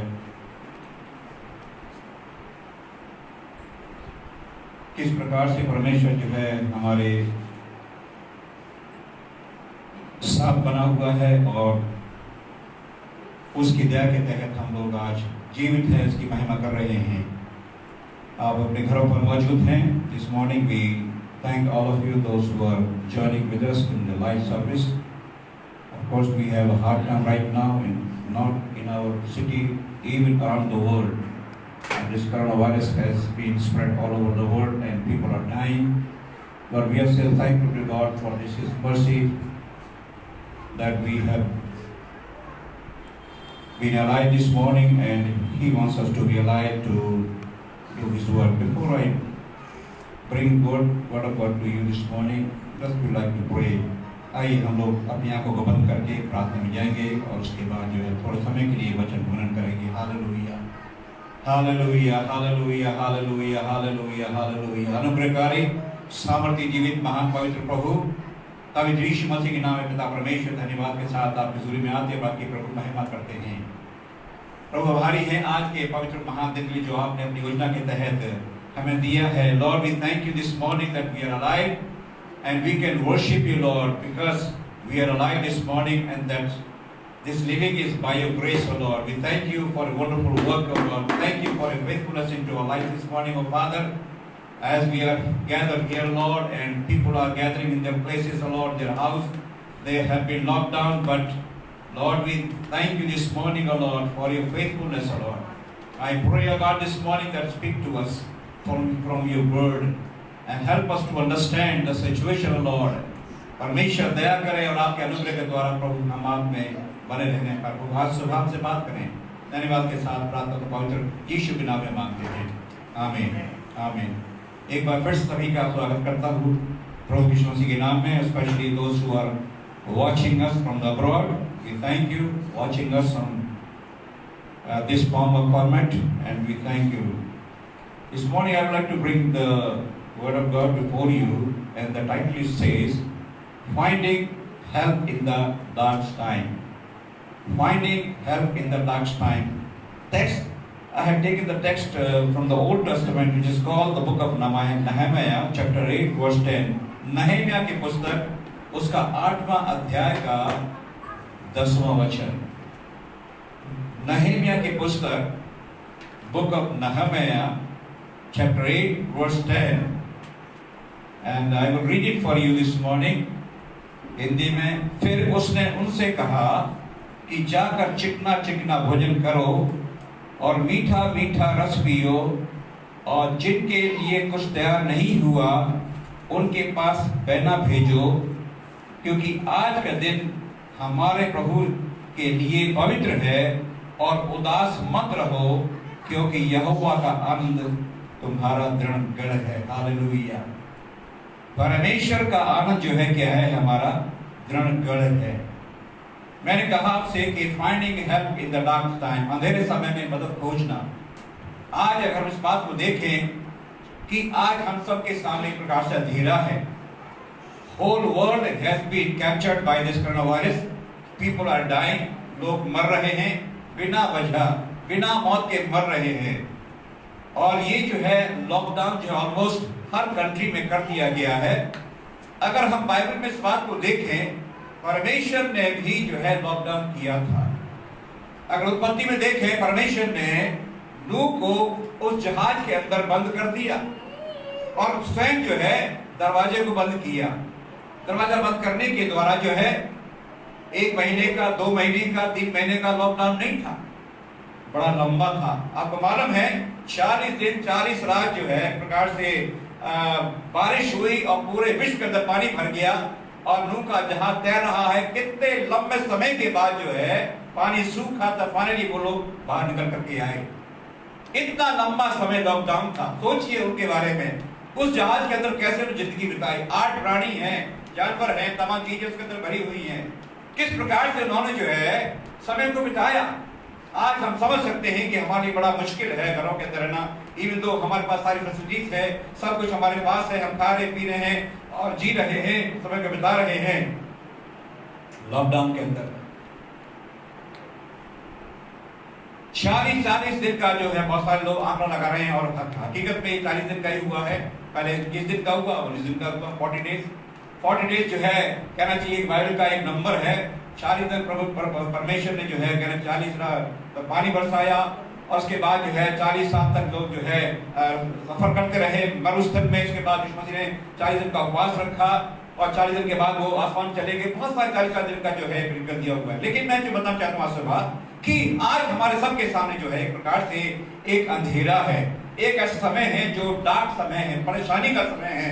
किस प्रकार से परमेश्वर जो है हमारे साथ बना हुआ है और उसकी दया के तहत हम लोग आज जीवित हैं, उसकी महिमा कर रहे हैं। आप अपने घरों पर मौजूद हैं. This morning we thank all of you, those who are joining with us in the live service. Of course, we have a hard time right now, not in our city, even around the world. And this coronavirus has been spread all over the world, and people are dying. But we are still thankful to God for His mercy that we have been alive this morning, and He wants us to be alive to do His work. Before I bring word of God to you this morning, just would like to pray. आइए हम लोग अपनी आंखों को बंद करके प्रार्थना में जाएंगे और उसके बाद जो है थोड़े समय के लिए वचन मनन करेंगे. हालेलुया, हालेलुया, हालेलुया, हालेलुया, हालेलुया, हालेलुया. अनुग्रहकारी, सामर्थी, जीवित, महान, पवित्र प्रभु, पवित्र यीशु मसीह के नाम में पिता परमेश्वर धन्यवाद के साथ आपकी हज़ूरी में आते हैं, आपकी प्रभु महिमा करते हैं. प्रभु आभारी हैं आज के पवित्र महान दिन के लिए जो आपने अपनी योजना के तहत हमें दिया है. Lord, we thank you this morning that we are alive and we can worship you, Lord, because we are alive this morning, and that this living is by your grace, O Lord. We thank you for a wonderful work, O Lord. Thank you for your faithfulness into our life this morning, O Father. As we are gathered here, Lord, and people are gathering in their places, O Lord, their house, they have been locked down, but Lord, we thank you this morning, O Lord, for your faithfulness, O Lord. I pray, O God, this morning that speak to us from your word and help us to understand the situation, O Lord. परमेश्वर दया करें और आपके अनुग्रह के द्वारा प्रभु हम आप में बने रहने पर प्रभु आज सुबह हमसे बात करें. धन्यवाद के साथ प्रार्थना को पवित्र यीशु के नाम में मांगते हैं. आमीन, आमीन. एक बार फिर सभी का स्वागत करता हूँ प्रभु यीशु मसीह के नाम में. Especially those who are watching us from the abroad, we thank you watching us on this form of format, and we thank you. This morning I would like to bring the word of God before you, and the title says, Finding Help in the Dark Time. Finding Help in the Dark Time. Text, I have taken the text from the Old Testament, which is called the book of Nehemiah, chapter 8, verse 10. नहम्याह की पुस्तक, उसका 8वां अध्याय का 10वां वचन. नहम्याह की पुस्तक, book of Nehemiah, chapter 8, verse 10. And I will read it for you this morning. Hindi में. फिर उसने उनसे कहा कि जाकर चिकना चिकना भोजन करो और मीठा मीठा रस पियो, और जिनके लिए कुछ तैयार नहीं हुआ उनके पास बैना भेजो, क्योंकि आज का दिन हमारे प्रभु के लिए पवित्र है, और उदास मत रहो, क्योंकि यहोवा का आनंद तुम्हारा दृढ़ गढ़ है. हालेलुया. परमेश्वर का आनंद जो है क्या है? हमारा दृढ़ गढ़ है. मैंने कहा आपसे कि finding help in the dark time, अंधेरे समय में मदद खोजना. आज अगर हम इस बात को देखें कि आज हम सबके सामने एक प्रकार से अंधेरा है. Whole world has been captured by this corona virus. People are dying. लोग मर रहे हैं बिना वजह, बिना मौत के मर रहे हैं. और ये जो है लॉकडाउन जो ऑलमोस्ट हर कंट्री में कर दिया गया है. अगर हम बाइबल में इस बात को देखें, परमेश्वर ने भी जो है लॉकडाउन किया था. अगर उत्पत्ति में देखें, परमेश्वर ने नूह को उस जहाज के अंदर बंद कर दिया और स्वयं जो है दरवाजे को बंद किया. दरवाजा बंद करने के द्वारा जो है 1 महीने का, 2 महीने का, 3 महीने का लॉकडाउन नहीं था, बड़ा लंबा था. आपको मालूम है 40 दिन 40 रात जो है प्रकार से बारिश हुई और पूरे विश्व के अंदर पानी भर गया और नूह का जहाज तैर रहा है. कितने लंबे समय के बाद जो है पानी सूखा था, फाइनली वो लोग बाहर निकल करके आए. इतना लंबा समय लॉकडाउन था. सोचिए उनके बारे में, उस जहाज के अंदर कैसे उन्होंने जिंदगी बिताई. 8 प्राणी हैं, जानवर हैं, तमाम चीजें उसके अंदर भरी हुई हैं. किस प्रकार से उन्होंने जो है समय को बिताया. आज हम समझ सकते हैं कि हमारे लिए बड़ा मुश्किल है घरों के अंदर रहना. इवन दो हमारे पास सारी फैसिलिटीज है, सब कुछ हमारे पास है, हम खा रहे पी रहे हैं और जी रहे हैं, समय को बिता रहे हैं. लॉकडाउन के अंदर 40 दिन का जो है बहुत सारे लोग आंकड़ा लगा रहे हैं, और हकीकत में 40 दिन का ही हुआ है. पहले 20 दिन का हुआ और 20 दिन का हुआ. 40 डेज जो है कहना चाहिए बाइबल का एक नंबर है. 40 दिन प्रभु परमेश्वर ने जो है कहना 40 पानी बरसाया और उसके बाद जो है 40 साल तक लोग जो है सफर करते रहे मरुस्थल में। इसके बाद यीशु मसीह ने 40 दिन का उपवास रखा और 40 दिन के बाद वो आसमान चले गए। बहुत सारे 40 दिन का जो है कर दिया हुआ है। लेकिन मैं जो बताना चाहता हूँ आपसे बात कि आज हमारे सबके सामने जो है एक प्रकार से एक अंधेरा है, एक ऐसा समय है जो डार्क समय है, परेशानी का समय है,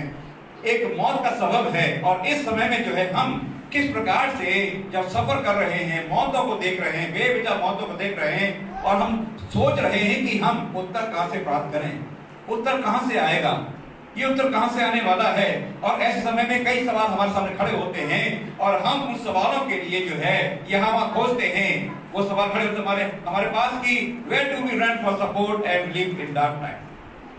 एक मौत का सबब है। और इस समय में जो है हम किस प्रकार से जब सफर कर रहे हैं, मौतों को देख रहे हैं, बेवजह मौतों को देख रहे हैं और हम सोच रहे हैं कि हम उत्तर कहां से प्राप्त करें, उत्तर कहां से आएगा, ये उत्तर कहां से आने वाला है। और ऐसे समय में कई सवाल हमारे सामने खड़े होते हैं और हम उन सवालों के लिए जो है यहाँ वहां खोजते हैं। वो सवाल खड़े होते हमारे पास कि where do we run for support and live in dark night,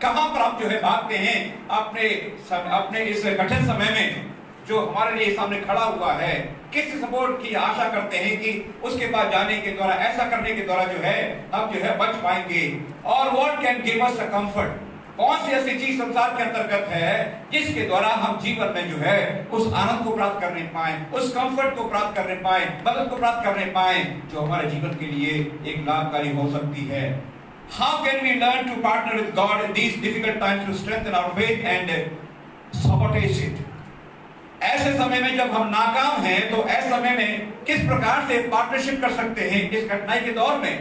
कहां पर आप जो है भागते हैं अपने इस कठिन समय में जो हमारे लिए सामने खड़ा हुआ है। किस सपोर्ट की आशा करते हैं कि उसके पास जाने के द्वारा, ऐसा करने के द्वारा जो है हम जो है बच पाएंगे। और what can give us a comfort, कौन सी ऐसी चीज संसार के अंतर्गत है जिसके द्वारा हम जीवन में जो है उस आनंद को प्राप्त करने पाए, उस कंफर्ट को प्राप्त करने पाए, मदद को प्राप्त करने पाए जो हमारे जीवन के लिए एक लाभकारी हो सकती है। How can we learn to partner with God in these difficult times to strengthen our faith and sabotage it? ऐसे समय में जब हम नाकाम हैं तो ऐसे समय में किस प्रकार से पार्टनरशिप कर सकते हैं इस कठिनाई के दौर में।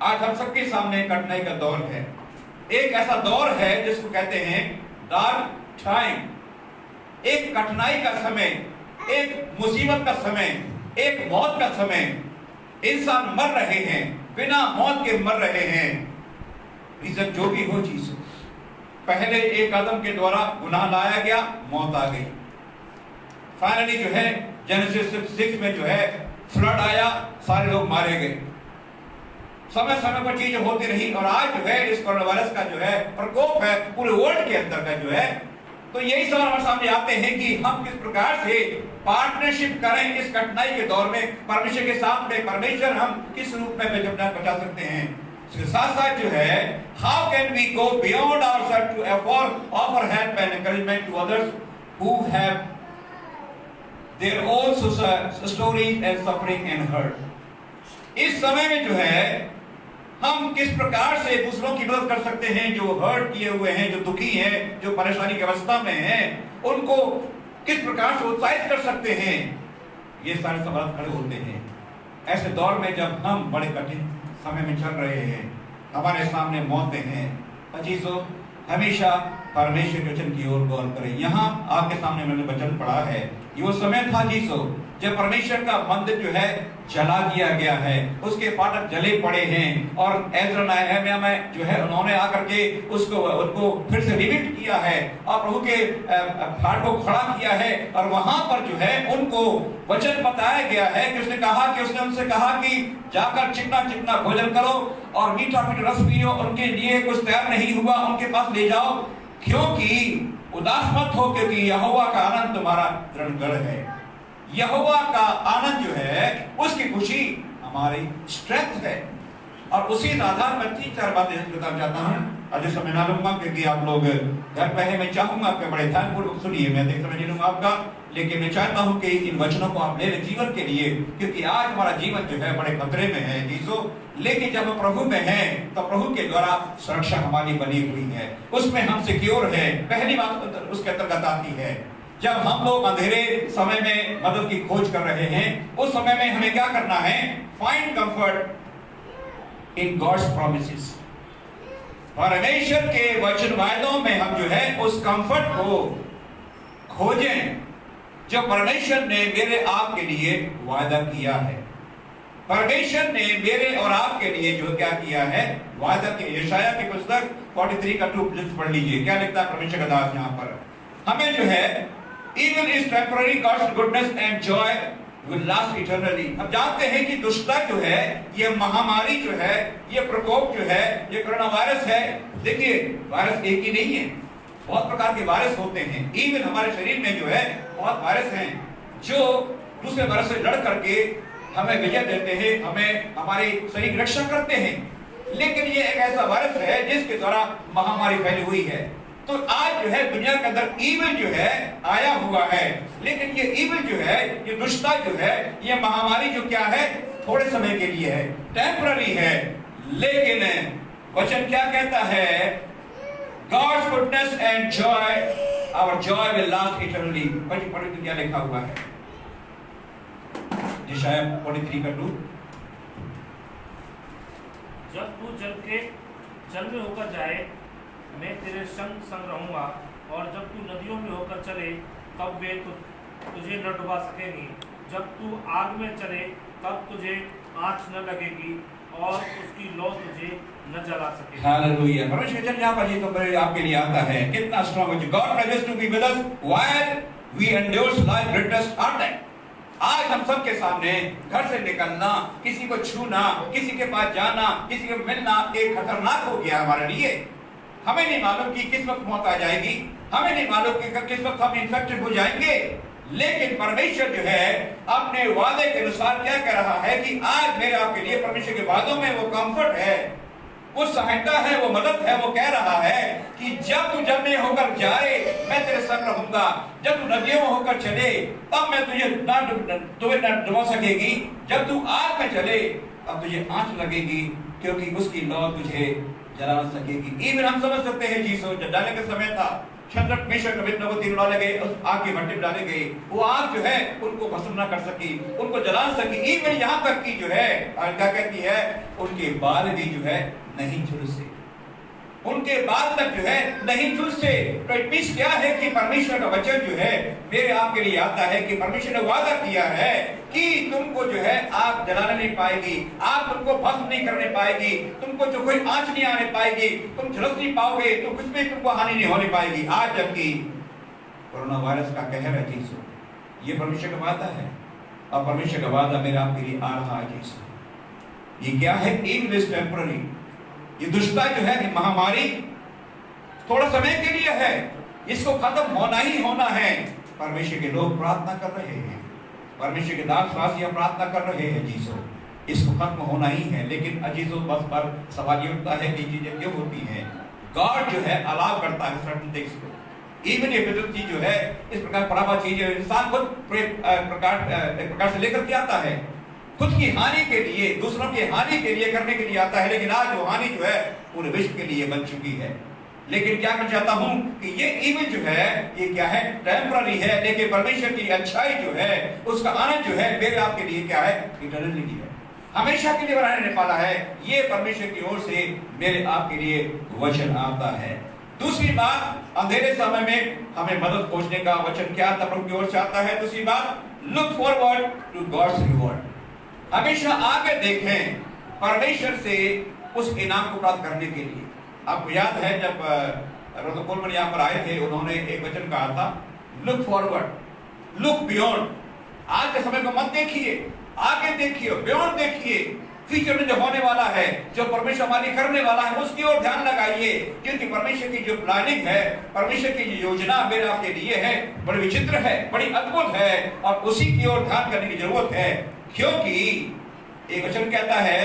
आज हम सबके सामने कठिनाई का दौर है, एक ऐसा दौर है जिसको कहते हैं डार्क टाइम, एक कठिनाई का समय, एक मुसीबत का समय, एक मौत का समय। इंसान मर रहे हैं, बिना मौत के मर रहे हैं। रीजन जो भी हो चीज, पहले एक आदम के द्वारा गुनाह लाया गया, मौत आ गई। फाइनली जो है जेनेसिस 6 में जो है फ्लड आया, सारे लोग मारे गए। समय समय पर चीजें होती रही और आज जो है इस कोरोना वायरस का जो है प्रकोप है पूरे वर्ल्ड के अंदर का जो है। तो यही सवाल हमारे सामने आते हैं कि हम किस प्रकार से पार्टनरशिप करें इस कठिनाई के दौर में परमेश्वर के सामने। परमेश्वर हम किस रूप में बचा सकते हैं। इसके साथ साथ जो है how can we go beyond ourself to offer help and encouragement to others who have their own stories and suffering and hurt. इस समय में जो है हम किस प्रकार से दूसरों की मदद कर सकते हैं जो हर्ट किए हुए हैं, जो दुखी हैं, जो परेशानी की अवस्था में हैं, उनको किस प्रकार से उत्साहित कर सकते हैं। ये सारे सवाल खड़े होते हैं ऐसे दौर में जब हम बड़े कठिन समय में चल रहे हैं, हमारे सामने मौतें हैं। अजीजों, हमेशा परमेश्वर के वचन की ओर गौर करें। यहाँ आपके सामने मैंने वचन पढ़ा है, ये वो समय था जीसो जब परमेश्वर का मंदिर जो है जला दिया गया है, उसके फाटक जले पड़े हैं और एज़रा नेहमिया में जो है उन्होंने आकर के उनको फिर से रिबिल्ड किया है और प्रभु के फाटक को खड़ा किया है। और वहां पर जो है उनको वचन बताया गया है कि उसने उनसे कहा कि जाकर चिकना चिकना भोजन करो और मीठा मीठा रस पियो। उनके लिए कुछ तैयार नहीं हुआ, उनके पास ले जाओ, क्योंकि उदास मत हो, क्योंकि यहोवा का आनंद तुम्हारा दृढ़ है। यहोवा का आनंद जो है उसकी खुशी हमारी स्ट्रेंथ है। और उसी आधार पर 3-4 बातें बताना चाहता हूँ। और जैसे मैं ना लूंगा क्योंकि आप लोग घर पे हैं, मैं चाहूंगा आपके बड़े ध्यानपूर्वक सुनिए, मैं देख समझ लूंगा आपका, लेकिन मैं चाहता हूँ कि इन वचनों को आप ले लें जीवन के लिए, क्योंकि आज हमारा जीवन जो है बड़े खतरे में है जीसो। लेकिन जब हम प्रभु में हैं तो प्रभु के द्वारा सुरक्षा हमारी बनी हुई है, उसमें हम सिक्योर है। पहली बात उसके अंतर्गत आती है, जब हम लोग अंधेरे समय में मदद की खोज कर रहे हैं, उस समय में हमें क्या करना है? Find comfort in God's promises. परमेश्वर के वचन वायदों में हम जो है उस कंफर्ट को खोजें जो परमेश्वर ने मेरे आपके लिए वायदा किया है। परमेश्वर ने मेरे और आपके लिए जो क्या किया है, वायदा किया। यशाया की पुस्तक 43 का 2 पढ़ लीजिए, क्या लिखता है परमेश्वर का दास यहाँ पर। हमें जो है Even is temporary, God's goodness and joy will last eternally। हम जानते हैं कि दुष्टता जो है, ये महामारी जो है, ये प्रकोप जो है, ये कोरोना वायरस है। देखिए वायरस एक ही नहीं है, बहुत प्रकार के वायरस होते हैं। इवन हमारे शरीर में जो है बहुत वायरस हैं जो दूसरे वायरस से लड़ करके हमें विजय देते हैं, हमें हमारी शरीर की रक्षा करते हैं। लेकिन ये एक ऐसा वायरस है जिसके द्वारा महामारी फैली हुई है। तो आज जो है दुनिया के अंदर ईविल जो है आया हुआ है, लेकिन ये ईविल जो है, ये दुष्टता जो है, ये महामारी जो क्या है, थोड़े समय के लिए है, टेम्पररी है। लेकिन वचन क्या कहता है? God's goodness and joy, our joy will last eternally. पढ़िए क्या लिखा हुआ है? यशायाह 43:2। जब तू जल में होकर जाए, मैं तेरे संग संग रहूंगा, और जब तू नदियों में होकर चले, तब वे तुझे न डुबा सकेंगी। जब तू आग में चले, तब तुझे आँच न लगेगी, और उसकी लौ तुझे न जला सकेगी। हालेलुया। परमेश्वर वचन यहाँ पर ये तो आपके लिए आता है, कितना स्ट्रॉन्ग है। God promises to be with us while we endure life's greatest hard time. आज हम सबके सामने घर से निकलना, किसी को छूना, किसी के पास जाना, किसी को मिलना एक खतरनाक हो गया हमारे लिए। हमें नहीं मालूम कि किस वक्त मौत आ जाएगी, हमें नहीं मालूम कि किस वक्त हम इन्फेक्टेड हो जाएंगे, लेकिन परमेश्वर जो है अपने वादे के अनुसार क्या कह रहा है कि आज मेरे आपके लिए परमेश्वर के वादों में वो कंफर्ट है, वो सहायता है, वो मदद है। वो कह रहा है कि जब तू जल में होकर जाए, मैं तेरे संग रहूंगा। जब तू नदियों में होकर चले, तब मैं तुझे न डुबा सकेगी। जब तू आग में चले, तब तुझे आँच लगेगी, क्योंकि उसकी लौ तुझे जला न सकेगी। इवन हम समझ सकते हैं जीसस जब डालने का समय था, शद्रक मेशक अबेदनगो तीनों डाले गए, उस आग की भट्टी में डाले गए। वो आग जो है उनको भस्म न कर सकी, उनको जला सकी। इवन यहाँ तक कि जो है क्या कहती है, उनके बाल भी जो है नहीं झुलसे, उनके बाल तक जो है नहीं झुलसे। तो इट मींस क्या है कि परमेश्वर का वचन जो है मेरे आपके लिए आता है कि परमेश्वर ने वादा किया है कि तुमको जो है आग जलाने नहीं पाएगी, आग तुमको भस्म नहीं करने पाएगी, तुमको जो कोई आंच नहीं आने पाएगी, तुम झुलस नहीं पाओगे, तो कुछ भी तुमको हानि नहीं होने पाएगी। आज जबकि कोरोना वायरस का कहर है जीसो, ये परमेश्वर का वादा है, और परमेश्वर का वादा मेरे आपके लिए आ रहा है जीसो। ये क्या है? Evil is temporary. ये दुष्टता जो है, महामारी थोड़ा समय के लिए है, इसको खत्म होना ही होना है। परमेश्वर के लोग प्रार्थना कर रहे हैं, परमेश्वर के दासवासियां प्रार्थना कर रहे हैं जीसो, इसको खत्म होना ही है। लेकिन अजीजो बस पर सवाल ये उठता है कि चीजें क्यों होती हैं? गॉड जो है अलाउ करता है सर्टेन थिंग्स को। इवन ये विद्युत चीज जो है, इस प्रकार परावा चीज इंसान खुद प्रकार से लेकर के आता है, खुद की हानि के लिए, दूसरों की हानि के लिए करने के लिए आता है। लेकिन आज वो हानि जो है पूरे विश्व के लिए बन चुकी है। लेकिन क्या मैं चाहता हूं कि ये इवन जो है ये क्या है? टेम्पररी है। लेकिन परमेश्वर की अच्छाई जो है, उसका आनंद जो है मेरे आपके लिए क्या है? इटर्नली है, हमेशा के लिए बनाने वाला है। ये परमेश्वर की ओर से मेरे आपके लिए वचन आता है। दूसरी बात, अंधेरे समय में हमें मदद खोजने का वचन क्या प्रभु की ओर से आता है? दूसरी बात, look forward to God's reward. हमेशा आगे देखें परमेश्वर से उस इनाम को प्राप्त करने के लिए। आपको याद है जब रॉबर्ट कोलमैन यहाँ पर आए थे, उन्होंने एक वचन कहा था, लुक फॉरवर्ड, लुक बियॉन्ड। आज के समय को मत देखिए, आगे देखिए, बियॉन्ड देखिए, फ्यूचर में जो होने वाला है, जो परमेश्वर हमारी करने वाला है, उसकी ओर ध्यान लगाइए। क्योंकि परमेश्वर की जो प्लानिंग है, परमेश्वर की जो योजना मेरे आपके लिए है, बड़ी विचित्र है, बड़ी अद्भुत है, और उसी की ओर ध्यान करने की जरूरत है। क्योंकि एक वचन कहता है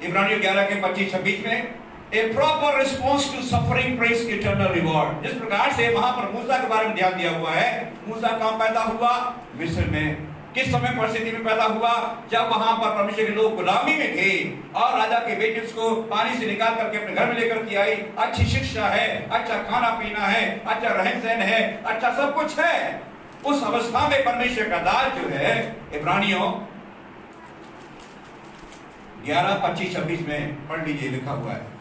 इब्रानियों 11 के 25-26 में, A proper response to suffering brings eternal reward। जिस प्रकार से वहां पर मूसा के बारे में ध्यान दिया हुआ है, मूसा कहां पैदा हुआ? मिस्र में। किस समय परिस्थिति में पैदा हुआ? जब वहां पर परमेश्वर के लोग गुलामी में थे, और राजा के बेटे उसको पानी से निकाल करके अपने घर में लेकर के आई। अच्छी शिक्षा है, अच्छा खाना पीना है, अच्छा रहन सहन है, अच्छा सब कुछ है। उस अवस्था में परमेश्वर का दास जो है, इब्रानियों 11-25-26 में पढ़ लीजिए, लिखा हुआ है।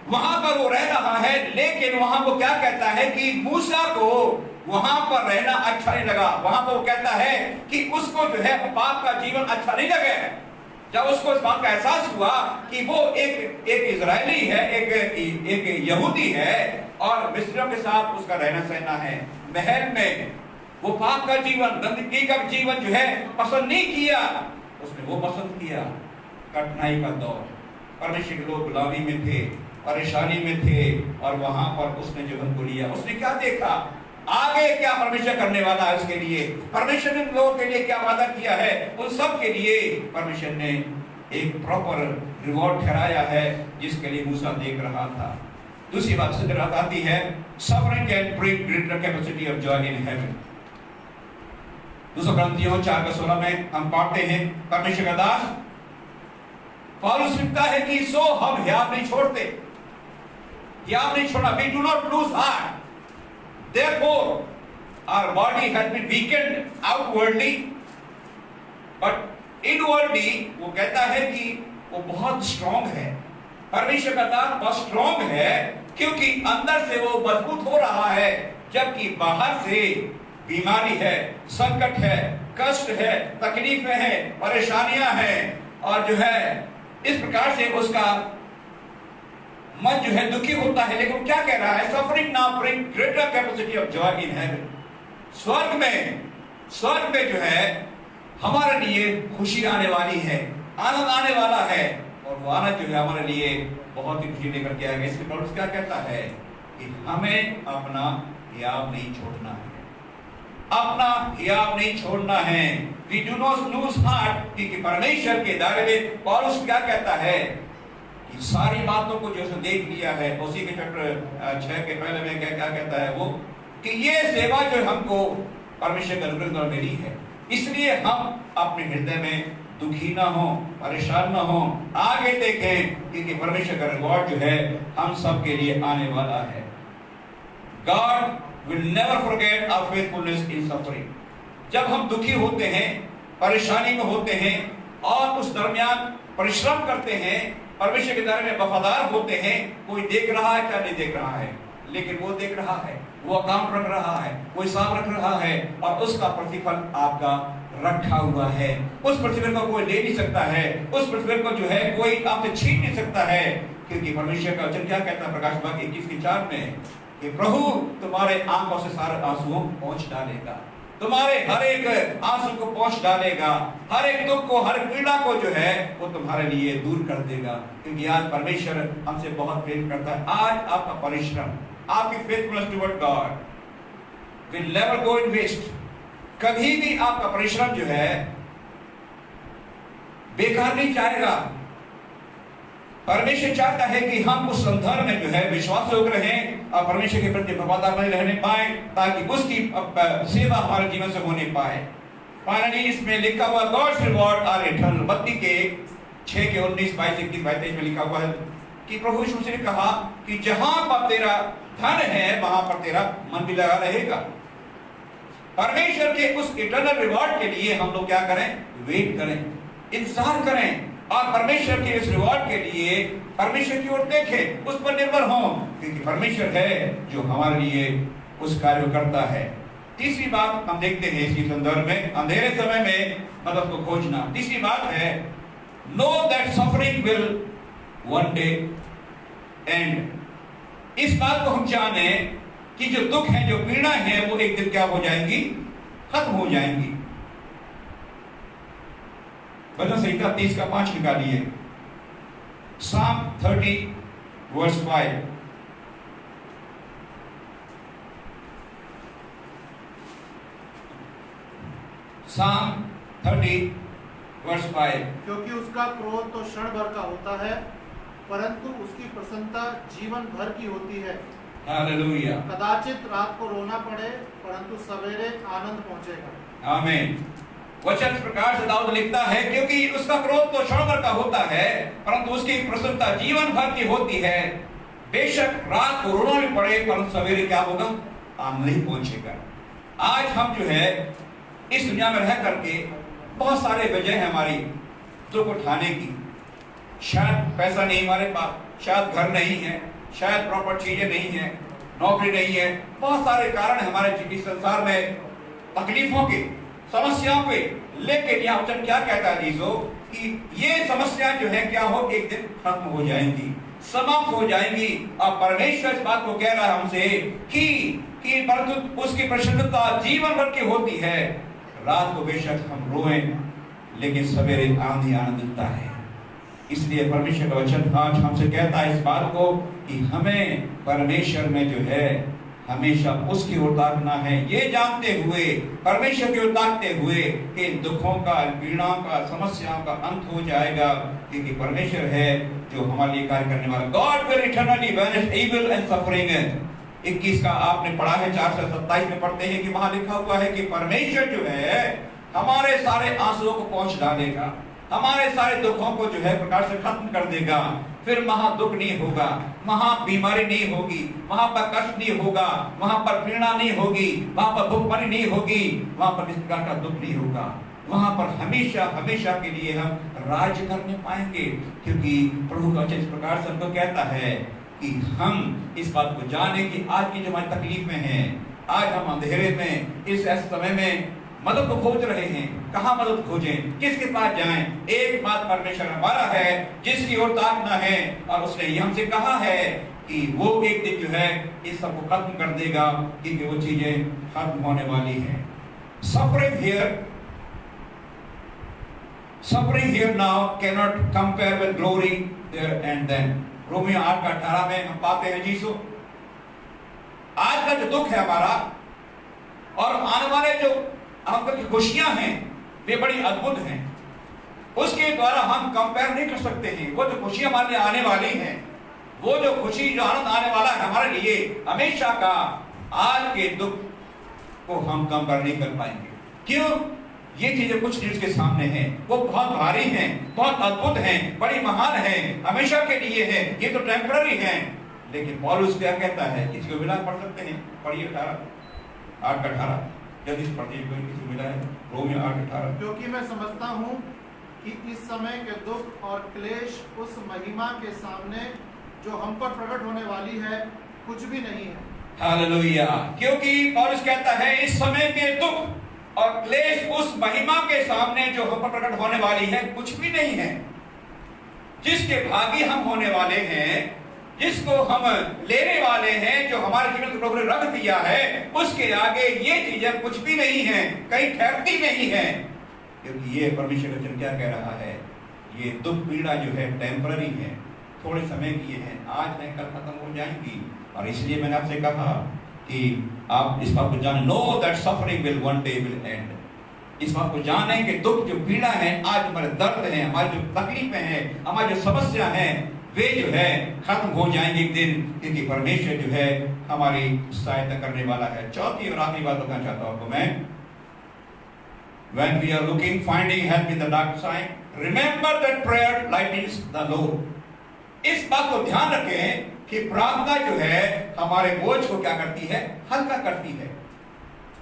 वहां पर वो रह रहा है, लेकिन वहां वो क्या कहता है कि मूसा को वहां पर रहना अच्छा नहीं लगा। वहां पर वो कहता है कि उसको जो है पाप का जीवन अच्छा नहीं लगे। जब उसको इस बात का एहसास हुआ कि वो एक इजरायली है, एक यहूदी है, और मिस्रियों के साथ उसका रहना सहना है, महल में, वो पाप का जीवन, गंदगी का जीवन जो है पसंद नहीं किया। उसने वो पसंद किया कठिनाई का दौर। परमेश्वर के लोग गुलामी में थे, परेशानी में थे, और वहां पर उसने जीवन को लिया। उसने क्या देखा? आगे क्या परमेश्वर करने वाला है उसके लिए, परमेश्वर ने लोगों के लिए क्या वादा किया है, उन सब के लिए परमेश्वर ने एक प्रॉपर रिवॉर्ड ठहराया है, जिसके लिए मूसा देख रहा था। दूसरी बात से आती है, suffering can bring greater capacity of joy in heaven. 2 कुरिन्थियों 4:16 में हम पढ़ते हैं, परमेश्वर का दास पौलुस लिखता है कि सो हम हियाव नहीं छोड़ते, हियाव नहीं छोड़ा। We do not lose heart, therefore our body has been weakened outwardly, but inwardly वो कहता है कि वो बहुत स्ट्रांग है। परमेश्वर का दान बहुत स्ट्रांग है क्योंकि अंदर से वो मजबूत हो रहा है, जबकि बाहर से बीमारी है, संकट है, कष्ट है, तकलीफें हैं, परेशानियां हैं, और जो है इस प्रकार से उसका मन जो है दुखी होता है। लेकिन क्या कह रहा है? Suffering now bring greater capacity of joy in heaven. स्वर्ग में जो है हमारे लिए खुशी आने वाली है, आनंद आने वाला है, और वो आनंद जो है हमारे लिए बहुत ही खुशी लेकर के आएगा। इसलिए पौलुस क्या कहता है कि हमें अपना हियाव नहीं छोड़ना है, अपना हियाव नहीं छोड़ना है। We do not lose heart, क्योंकि परमेश्वर के दायरे में पौलुस क्या कहता है कि सारी बातों को जो देख लिया है। उसी के चैप्टर 6 के पहले में क्या कहता है वो कि ये सेवा जो हमको परमेश्वर के अनुग्रह द्वारा मिली है, इसलिए हम अपने हृदय में दुखी ना हो, परेशान ना हो, आगे देखें, क्योंकि परमेश्वर का रिवॉर्ड जो है हम सब के लिए आने वाला है। God will never forget our faithfulness in suffering। जब हम दुखी होते हैं, परेशानी में होते हैं और उस दरमियान परिश्रम करते हैं, परमेश्वर के दायरे में वफादार होते हैं, कोई देख रहा है क्या नहीं देख रहा है, लेकिन वो देख रहा है, वो अकाउंट रख रहा है, वो हिसाब रख रहा है, और उसका प्रतिफल आपका रखा हुआ है। उस प्रतिफल को कोई ले नहीं सकता है, उस प्रतिफल को जो है कोई आपसे छीन नहीं सकता है, क्योंकि परमेश्वर का वचन क्या कहता है प्रकाश वाक्य 21:4 में कि प्रभु तुम्हारे आंखों से सारे आंसुओं पहुंच डालेगा, तुम्हारे हर एक आंसू को पहुंच डालेगा, हर एक दुख को, हर पीड़ा को जो है वो तुम्हारे लिए दूर कर देगा, क्योंकि आज परमेश्वर हमसे बहुत प्रेम करता है। आज आपका परिश्रम, आपकी faithfulness toward God will never go in waste. कभी भी आपका परिश्रम जो है बेकार नहीं जाएगा। परमेश्वर चाहता है कि हम उस संदर्भ में जो है विश्वास योग्य रहें और परमेश्वर के प्रति वफादार बने रहने पाए, ताकि उसकी सेवा हमारे जीवन से होने पाए। फाइनली इसमें लिखा हुआ गॉड्स रिवॉर्ड आर इटर्नल। मत्ती के 6 के 19, 22, 21, 22 में लिखा हुआ है कि प्रभु यीशु मसीह ने कहा कि जहां पर तेरा धन है वहां पर तेरा मन भी लगा रहेगा। परमेश्वर के उस इटर्नल रिवॉर्ड के लिए हम लोग क्या करें? वेट करें, इंतजार करें, और परमेश्वर के इस रिवॉर्ड के लिए परमेश्वर की ओर देखें, उस पर निर्भर हों, क्योंकि परमेश्वर है जो हमारे लिए उस कार्य करता है। तीसरी बात हम देखते हैं इसी संदर्भ में, अंधेरे समय में मदद को खोजना। तीसरी बात है know that suffering will one day and. इस बात को हम जाने कि जो दुख है, जो पीड़ा है, वो एक दिन क्या हो जाएंगी? खत्म हो जाएंगी। भजन संहिता 30:5 निकालिए, Psalm 30:5। Psalm 30:5। क्योंकि उसका क्रोध तो क्षण भर का होता है, परंतु उसकी प्रसन्नता जीवन भर की होती है। हालेलुया। कदाचित रात को रोना पड़े, परंतु सवेरे आनंद पहुंचेगा। आमीन। वचन प्रकार से दाऊद लिखता है क्योंकि उसका क्रोध तो क्षण भर का होता है, परंतु उसकी प्रसन्नता जीवन भर की होती है। बेशक रात को रोना भी पड़े, परंतु सवेरे क्या होगा? आनंद ही पहुंचेगा। आज हम जो है इस दुनिया में रह करके बहुत सारे वजह है हमारी दुख उठाने की। शायद पैसा नहीं हमारे पास, शायद घर नहीं है, शायद प्रॉपर चीजें नहीं है, नौकरी नहीं है, बहुत सारे कारण हमारे इस संसार में तकलीफों के, समस्याओं के। लेकिन यह वचन क्या कहता है जीसो कि ये समस्या जो है क्या हो, एक दिन खत्म हो जाएंगी, समाप्त हो जाएंगी। और परमेश्वर इस बात को कह रहा है हमसे कि परंतु उसकी प्रसन्नता जीवन भर की होती है। रात को बेशक हम रोएं, लेकिन सवेरे आनंद मिलता है। इसलिए परमेश्वर का वचन आज हमसे कहता है इस बात को कि हमें परमेश्वर में जो है हमेशा उसकी ओर ताकना है, ये जानते हुए, परमेश्वर की ओर ताकते हुए कि दुखों का, पीड़ाओं का, समस्याओं का अंत हो जाएगा, क्योंकि परमेश्वर है जो हमारे लिए कार्य करने वाला। God will eternally banish evil and suffering. 21 का आपने पढ़ा है, 4 से 27 में पढ़ते हैं कि वहां लिखा हुआ है कि परमेश्वर जो है हमारे सारे आंसुओं को पहुंच डालेगा, हमारे सारे दुखों को जो है प्रकार से खत्म कर देगा। फिर वहां दुख नहीं होगा, वहां बीमारी नहीं होगी, वहां पर कष्ट नहीं होगा, वहां पर पीड़ा नहीं होगी, वहां पर भूखमरी नहीं होगी, वहां पर किसी प्रकार का दुख नहीं होगा। वहां पर हमेशा हमेशा के लिए हम राज करने पाएंगे, क्योंकि प्रभु का वचन इस प्रकार से हमको कहता है कि हम इस बात को जाने कि आज की जो हमारी तकलीफें हैं, आज हम अंधेरे में इस समय में मदद को खोज रहे हैं, कहाँ मदद खोजें, किसके पास जाएं? एक बात परमेश्वर हमारा है जिसकी ओर ताकना है, और उसने ये हमसे कहा है कि वो एक दिन जो है इस सबको खत्म कर देगा, क्योंकि वो चीजें खत्म होने वाली हैं। Suffering here now cannot compare with glory there and then. Romeo 8:18 में हम पाते हैं जीसु, आज का जो दुख है हमारा और आने वाले जो आपकी खुशियां हैं वे बड़ी अद्भुत हैं, उसके द्वारा हम कंपेयर नहीं कर सकते हैं। वो जो खुशी हमारे लिए आने वाली है, वो जो खुशी जो आनंद आने वाला है हमारे लिए हमेशा का, आज के दुख को हम कंपेयर नहीं कर पाएंगे। क्यों? ये चीजें कुछ चीज के सामने हैं, वो बहुत भारी हैं, बहुत अद्भुत हैं, बड़ी महान हैं, हमेशा के लिए है, ये तो टेम्पररी हैं। लेकिन पौलुस क्या कहता है, इसको मिला पढ़ सकते हैं, पढ़िए 8:18 जल्दी से पढ़िए, किसी मिला है रोमियो 8:18। क्योंकि मैं समझता हूँ कि इस समय के दुख और क्लेश उस महिमा के सामने जो हम पर प्रकट होने वाली है कुछ भी नहीं है। हालेलुया। क्योंकि पौलुस कहता है इस समय के दुख और क्लेश उस महिमा के सामने जो हम पर प्रकट होने वाली है कुछ भी नहीं है। जिसके भागी हम होने वाले हैं, जिसको हम लेने वाले हैं, जो हमारे जीवन को प्रभु ने रख दिया है, उसके आगे ये चीजें कुछ भी नहीं है, कहीं ठहरती नहीं है। क्योंकि ये परमेश्वर का वचन क्या कह रहा है, ये दुख पीड़ा जो है टेम्पररी है, थोड़े समय की है, आज नहीं कल खत्म हो जाएंगी। और इसलिए मैंने आपसे कहा कि आप इस बात को जाने, know that suffering will one day will and. इस बात को जाने कि दुख जो पीड़ा है, आज हमारे दर्द है, हमारी जो तकलीफें हैं, हमारी जो समस्या है, वे जो है खत्म हो जाएंगे एक दिन, क्योंकि परमेश्वर जो है हमारी सहायता करने वाला है। चौथी और आखिरी बात बताना चाहता हूं आपको मैं, when we are looking finding help in the dark time, remember that prayer lightens the load। इस बात को ध्यान रखें कि प्रार्थना जो है हमारे बोझ को क्या करती है, हल्का करती है।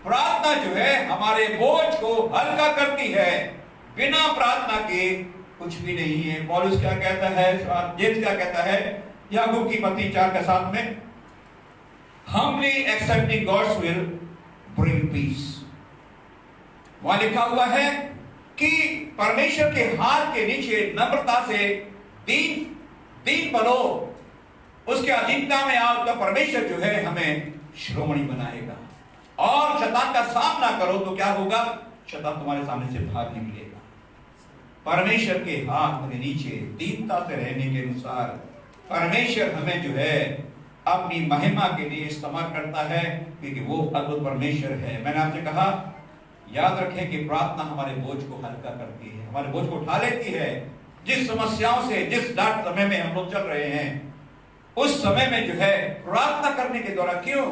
प्रार्थना जो है हमारे बोझ को हल्का करती है। बिना प्रार्थना के कुछ भी नहीं है। पौलुस क्या कहता है, जेम्स क्या कहता है याकूब की पत्री 4:7 में, humbly accepting God's will bring peace। वहां लिखा हुआ है कि परमेश्वर के हाथ के नीचे नम्रता से दीन बनो, उसके अधीनता में आओ, तो परमेश्वर जो है हमें श्रोमणी बनाएगा। और शैतान का सामना करो तो क्या होगा, शैतान तुम्हारे सामने से भाग निकलेगा। परमेश्वर के हाथ के नीचे दीनता से रहने के अनुसार परमेश्वर हमें जो है अपनी महिमा के लिए इस्तेमाल करता है, क्योंकि वो अद्भुत परमेश्वर है। मैंने आपसे कहा, याद रखें कि प्रार्थना हमारे बोझ को हल्का करती है, हमारे बोझ को उठा लेती है। जिस समस्याओं से, जिस डार्क समय में हम लोग चल रहे हैं, उस समय में जो है प्रार्थना करने के द्वारा, क्यों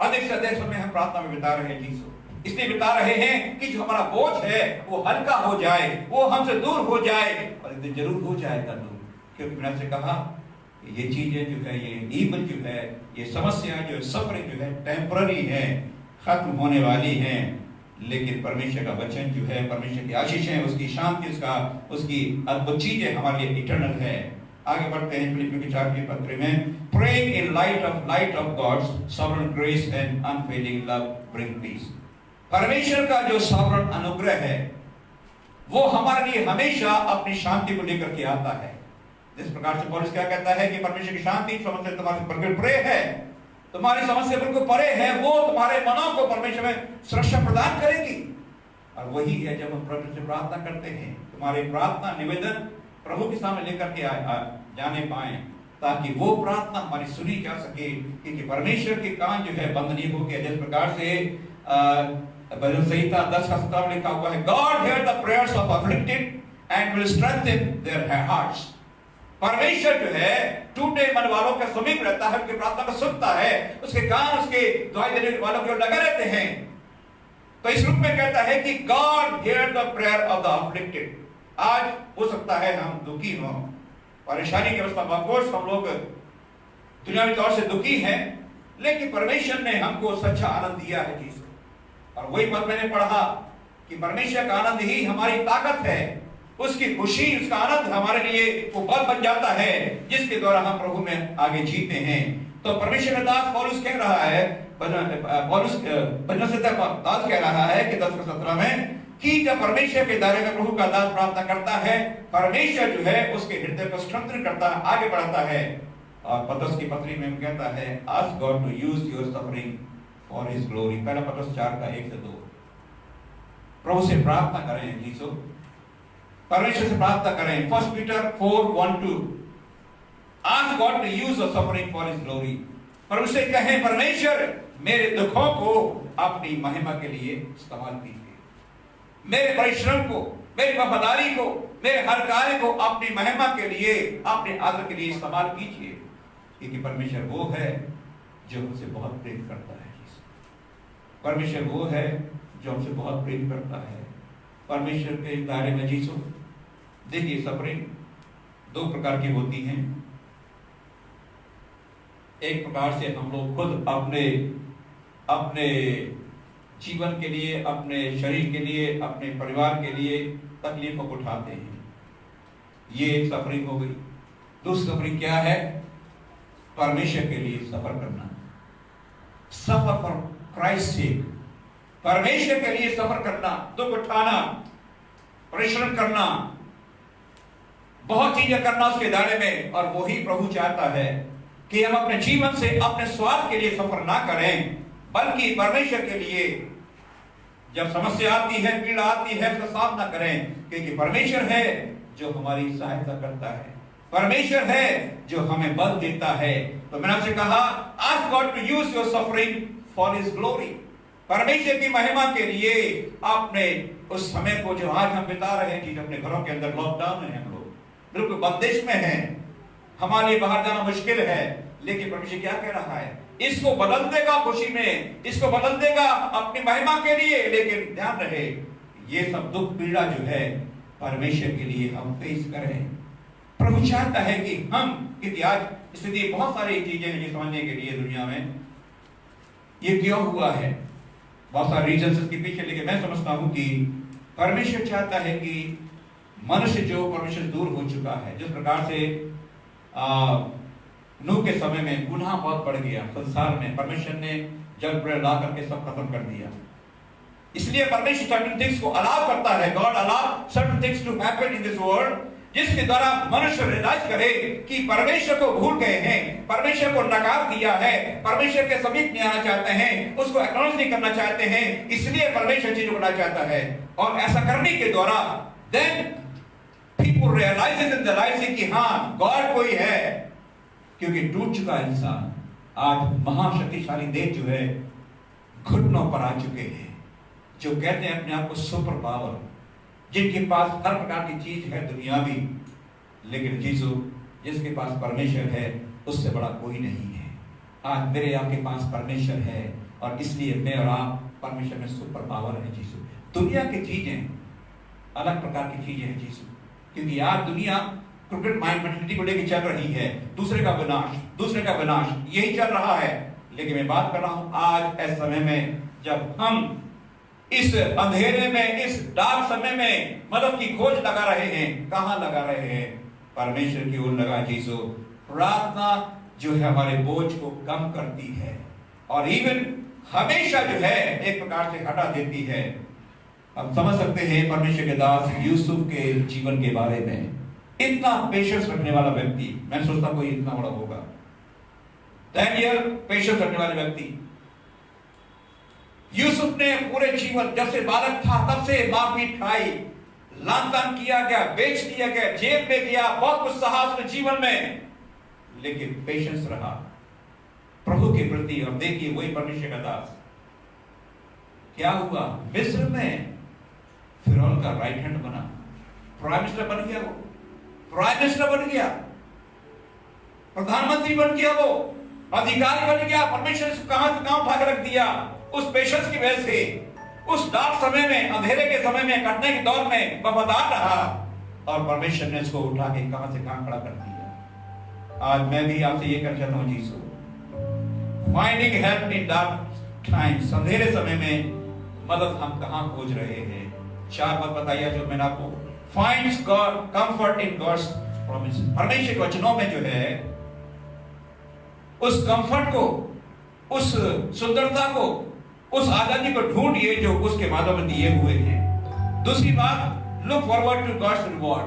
अधिक से अधिक समय हम प्रार्थना में बिता रहे हैं, इसलिए बिता रहे हैं कि जो हमारा बोझ है वो हल्का हो जाए, वो हमसे दूर हो जाए, और एक दिन जरूर हो जाएगा दूर। क्योंकि मैंने आपसे कहा ये चीजें जो है, ये ईविल जो है, ये समस्या जो सफरिंग जो है टेम्पररी है, खत्म होने वाली है। लेकिन परमेश्वर का वचन जो है, परमेश्वर की आशीष है, उसकी शांति, उसकी अद्भुत चीजें हमारे लिए इटर्नल है। आगे बढ़ते हैं फिलिपियों की 4 के पत्र में, praying in light of God's sovereign grace and unfailing love bring peace। परमेश्वर का जो sovereign अनुग्रह है वो हमारे लिए हमेशा अपनी शांति को लेकर के आता है। जिस प्रकार से पौलुस क्या कहता है कि परमेश्वर की शांति समस्या तुम्हारे बिल्कुल परे है, तुम्हारी समस्या बिल्कुल परे है, वो तुम्हारे मनों को परमेश्वर में सुरक्षा प्रदान करेगी। और वही है जब हम प्रभु से प्रार्थना करते हैं, तुम्हारी प्रार्थना निवेदन प्रभु के सामने लेकर के जाने पाए, ताकि वो प्रार्थना हमारी सुनी जा सके, क्योंकि परमेश्वर के कान जो है बंद नहीं हो गया। जिस प्रकार से भजन संहिता 10:17 में लिखा हुआ है, God hear the prayers of afflicted and will strengthen their hearts। परमेश्वर जो है टूटे मन वालों के समीप रहता है, उनकी प्रार्थना को सुनता है, उसके कान उसके दुआई देने वालों की ओर लगे रहते हैं। तो इस रूप में कहता है कि God hear the prayer of the afflicted। आज हो सकता है हम दुखी हों, परेशानी की अवस्था में हम लोग दुनियावी तौर से दुखी हैं, लेकिन परमेश्वर ने हमको सच्चा आनंद दिया है जी। और वही पद मैंने पढ़ा कि परमेश्वर का आनंद ही हमारी ताकत है, उसकी खुशी, उसका आनंद हमारे लिए वो बल बन जाता है जिसके द्वारा हम प्रभु में आगे जीते हैं। तो परमेश्वर का दास पौलुस कह रहा है, पौलुस दास कह रहा है कि 10:17 में कि जब परमेश्वर के दायरे में प्रभु का दास प्रार्थना करता है, परमेश्वर जो है उसके हृदय को स्ट्रेंथन करता है, आगे बढ़ाता है। और पतरस की पत्री में कहता है, ask God to use your suffering for his glory. पहला पतरस 4:1-2। प्रभु से प्रार्थना करें जीसो, परमेश्वर से प्रार्थना करें। 1 Peter 4:1-2, ask God to use your suffering for his glory. प्रभु से कहें, परमेश्वर मेरे दुखों को अपनी महिमा के लिए इस्तेमाल कीजिए, मेरे परिश्रम को, मेरी वफादारी को, मेरे हर कार्य को अपनी महिमा के लिए, अपने आदर के लिए इस्तेमाल कीजिए, क्योंकि परमेश्वर वो है जो हमसे बहुत प्रेम करता है। परमेश्वर वो है जो हमसे बहुत प्रेम करता है। परमेश्वर के दायरे में जीसो, देखिए सफरिंग 2 प्रकार की होती हैं। एक प्रकार से हम लोग खुद अपने जीवन के लिए, अपने शरीर के लिए, अपने परिवार के लिए तकलीफों को उठाते हैं, ये एक सफरिंग हो गई। दूसरी सफरिंग क्या है? परमेश्वर के लिए सफर करना, सफर फॉर क्राइस्ट सेक, परमेश्वर के लिए सफर करना, दुख उठाना, परिश्रम करना, बहुत चीजें करना उसके दायरे में। और वही प्रभु चाहता है कि हम अपने जीवन से अपने स्वार्थ के लिए सफर ना करें, बल्कि परमेश्वर के लिए। जब समस्या आती है, पीड़ा आती है, उसका सामना करें, क्योंकि परमेश्वर है जो हमारी सहायता करता है, परमेश्वर है जो हमें बल देता है। तो मैंने आपसे कहा, ask God to use your suffering for his glory, परमेश्वर की महिमा के लिए। आपने उस समय को जो आज हम बिता रहे हैं, अपने घरों के अंदर लॉकडाउन में हम लोग बिल्कुल बंदिश में हैं, हमारे लिए बाहर जाना मुश्किल है, लेकिन परमेश्वर क्या कह रहा है? इसको बदल देगा खुशी में, इसको बदल देगा अपनी महिमा के लिए। लेकिन ध्यान रहे, ये सब दुख पीड़ा जो है परमेश्वर के लिए हम फेस करें। प्रभु चाहता है कि हम, क्योंकि आज स्थिति बहुत सारी चीजें हैं समझने के लिए दुनिया में ये क्यों हुआ है, बहुत सारे रीजंस इसके पीछे, लेकिन मैं समझता हूं कि परमेश्वर चाहता है कि मनुष्य जो परमेश्वर दूर हो चुका है, जिस प्रकार से नूह के समय में गुनाह बहुत बढ़ गया संसार में, परमेश्वर ने जल प्रलय ला करके सब खत्म कर दिया। इसलिए परमेश्वर सर्टेन थिंग्स को अलाउ करता है, God allow certain things to happen in this world, जिसके द्वारा मनुष्य रियलाइज करे कि परमेश्वर को भूल गए हैं, परमेश्वर को नकार दिया है, परमेश्वर के समीप नहीं आना चाहते हैं, उसको एक्नॉलेज नहीं करना चाहते हैं। इसलिए परमेश्वर चीजों को करना चाहता है, और ऐसा करने के द्वारा then people realises in their life कि हाँ गॉड कोई है। क्योंकि टूट चुका इंसान आज महाशक्तिशाली देश जो है घुटनों पर आ चुके हैं, जो कहते हैं अपने आप को सुपर पावर, जिनके पास हर प्रकार की चीज है दुनियावी, लेकिन जीसु जिसके पास परमेश्वर है उससे बड़ा कोई नहीं है। आज मेरे आपके पास परमेश्वर है, और इसलिए मैं और आप परमेश्वर में सुपर पावर है जीसु। दुनिया की चीजें अलग प्रकार की चीजें हैं जीसु, क्योंकि आज दुनिया क्रिकेट माइंड मेंटालिटी को लेकर चल रही है, दूसरे का विनाश, दूसरे का विनाश, यही चल रहा है। लेकिन मैं बात कर रहा हूं आज ऐसे समय में जब हम इस अंधेरे में, इस डार्क समय में मदद की खोज लगा रहे हैं। कहां लगा रहे हैं? परमेश्वर की ओर लगा जीसो। प्रार्थना जो है हमारे बोझ को कम करती है, और इवन हमेशा जो है एक प्रकार से हटा देती है। अब समझ सकते हैं परमेश्वर के दास यूसुफ के जीवन के बारे में। इतना पेशेंस रखने वाला व्यक्ति, मैं सोचता कोई इतना बड़ा होगा। दानियल पेशेंस रखने वाले व्यक्ति। यूसुफ ने पूरे जीवन, जब से बालक था तब से मारपीट खाई, लानतान किया गया, बेच दिया गया, जेल में गया, बहुत कुछ सहा उसने जीवन में, लेकिन पेशेंस रहा प्रभु के प्रति। और देखिए वही परमेश्वर का दास क्या हुआ, मिस्र में फिरौन का राइट हैंड बना, प्राइम मिनिस्टर बन गया, वो प्राइम मिनिस्टर बन गया, प्रधानमंत्री बन गया, वो अधिकारी बन गया। परमेश्वर ने कहां से कहां उठा के रख दिया उस पेशेंस की वजह से। उस डार्क समय में, अंधेरे के समय में, कटने के दौर में वफादार रहा। और परमेश्वर ने इसको उठा के कहां से कहां खड़ा कर दिया। आज मैं भी आपसे ये कहना चाहता हूं जीसो, finding help in dark times, अंधेरे समय में मदद हम कहां खोज रहे हैं। 4 बात बताइए जो मैंने आपको, finds God comfort in God's promises, परमेश्वर के वचनों में जो है उस कंफर्ट को, उस सुंदरता को, उस आजादी को ढूंढिए जो उसके माध्यम में दिए हुए हैं। दूसरी बात, look forward to God's reward,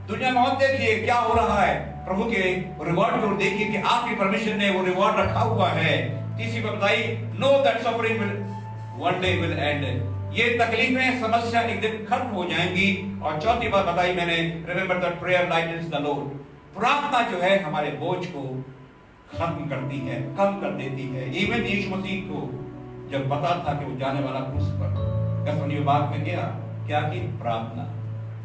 दुनिया में मत देखिए क्या हो रहा है, प्रभु के रिवॉर्ड को देखिए कि आपके परमेश्वर ने वो रिवॉर्ड रखा हुआ है। तीसरी बात बताइए, know that suffering will one day will and, ये तकलीफें समस्या एक दिन खत्म हो जाएंगी। और चौथी बात बताई मैंने, remember that prayer lightens the load, प्रार्थना जो है हमारे बोझ को खत्म करती है, कम कर देती है। इवन यीशु मसीह को जब पता था कि वो जाने वाला क्रूस पर, गethsemane बाग में गया, क्या की प्रार्थना,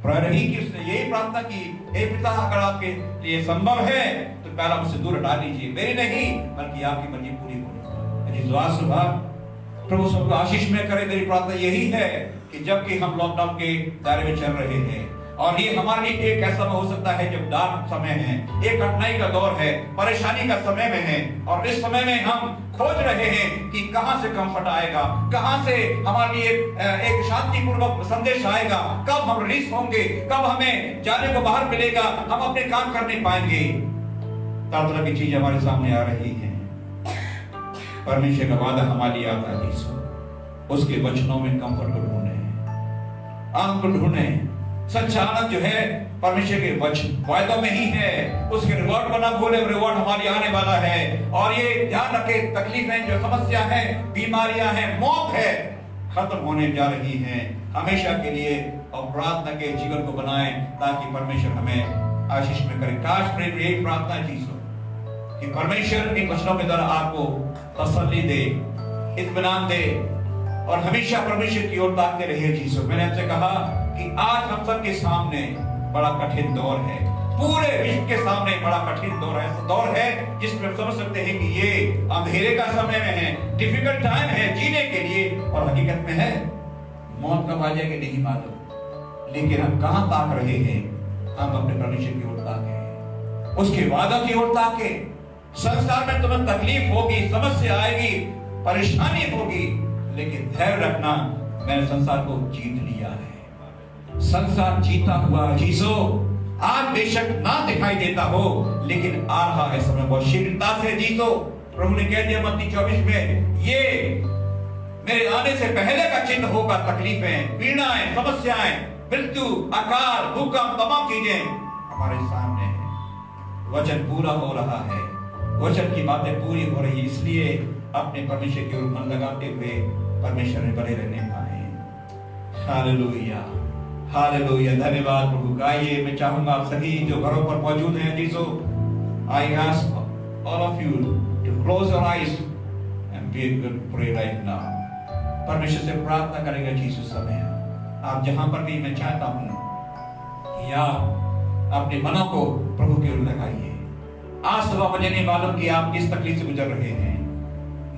प्रहरी की उसने यही प्रार्थना की, हे पिता अगर आपके लिए संभव है तो पहला मुझसे दूर हटा लीजिए, मेरी नहीं बल्कि आपकी मर्जी पूरी होनी चाहिए। दुआ सुबह प्रभु सबको आशीष में करे। मेरी प्रार्थना यही है कि जबकि हम लॉकडाउन के दायरे में चल रहे हैं और ये हमारे लिए एक ऐसा हो सकता है जब डार्क समय है, एक कठिनाई का दौर है, परेशानी का समय में है, और इस समय में हम खोज रहे हैं कि कहां से कंफर्ट आएगा, कहां से हमारे लिए एक शांतिपूर्वक संदेश आएगा, कब हम रिलीज होंगे, कब हमें जाने को बाहर मिलेगा, हम अपने काम कर नहीं पाएंगे। तरह तरह की चीजें हमारे सामने आ रही है। परमेश्वर का वादा हमारे लिए आता है, उसके वचनों में कंफर्ट को ढूंढे, आनंद को ढूंढे। सच्चा आनंद जो है परमेश्वर के वचन वायदों में ही है, उसके रिवॉर्ड को ना भूले, रिवॉर्ड हमारी आने वाला है। और ये ध्यान रखे, तकलीफें जो समस्या है, बीमारियां हैं, मौत है, खत्म होने जा रही हैं हमेशा के लिए। और प्रार्थना के जीवन को बनाएं ताकि परमेश्वर हमें आशीष में करे। काश मेरी यही प्रार्थना चीज हो कि परमेश्वर इन वचनों के द्वारा आपको तसल्ली दे, इत्मीनान दे और हमेशा परमेश्वर की ओर ताकते रहिए। जीसो, मैंने आपसे कहा कि आज हम सबके सामने बड़ा कठिन दौर है, पूरे विश्व के सामने बड़ा कठिन दौर है, दौर है जिसमें हम समझ सकते हैं कि ये अंधेरे का समय में है, डिफिकल्ट टाइम है जीने के लिए, और हकीकत में है मौत कब आ जाएगी नहीं मालूम। लेकिन हम कहां ताक रहे हैं? हम अपने परमेश्वर की ओर ताके, उसके वादा की ओर ताके। संसार में तुम्हें तकलीफ होगी, समस्या आएगी, परेशानी होगी, लेकिन धैर्य रखना, मैंने संसार को जीत लिया है। संसार जीता हुआ जीसो आज बेशक ना दिखाई देता हो, लेकिन आ रहा है समय बहुत शीघ्रता से। जीसो, प्रभु ने कह दिया मत्ती 24 में, ये मेरे आने से पहले का चिन्ह होगा। तकलीफें, पीड़ाएं, समस्याएं, मृत्यु, अकाल, भूकंप, तमाम चीजें हमारे सामने हैं। वचन पूरा हो रहा है, वचन की बातें पूरी हो रही है, इसलिए अपने परमेश्वर की ओर मन लगाते हुए परमेश्वर में बने रहने पाए। हालेलुया, हालेलुया, धन्यवाद प्रभु का। ये मैं चाहूंगा आप सभी जो घरों पर मौजूद हैं, जीसो, I ask all of you to close your eyes and be good pray right now. परमेश्वर से प्रार्थना करेंगे जीसो समय आप जहां पर भी, मैं चाहता हूं कि आप अपने मनों को प्रभु की ओर लगाइए। आज सुबह मुझे नहीं मालूम कि आप किस तकलीफ से गुजर रहे हैं,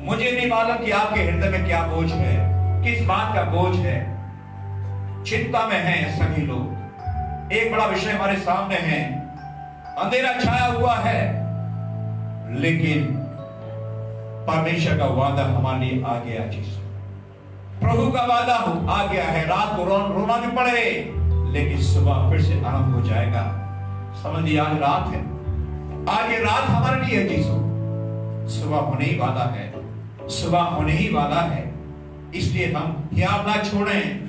मुझे नहीं मालूम कि आपके हृदय में क्या बोझ है, किस बात का बोझ है। चिंता में हैं सभी लोग, एक बड़ा विषय हमारे सामने है, अंधेरा छाया हुआ है, लेकिन परमेश्वर का वादा हमारे लिए आ गया। जीसस, प्रभु का वादा आ गया है। रात को रोना भी पड़े, लेकिन सुबह फिर से आनंद हो जाएगा। समझिए, आज रात है, आज ये रात हमारे लिए है। जीसो, सुबह होने ही वाला है, सुबह होने ही वाला है। इसलिए हम हियाव ना छोड़ें,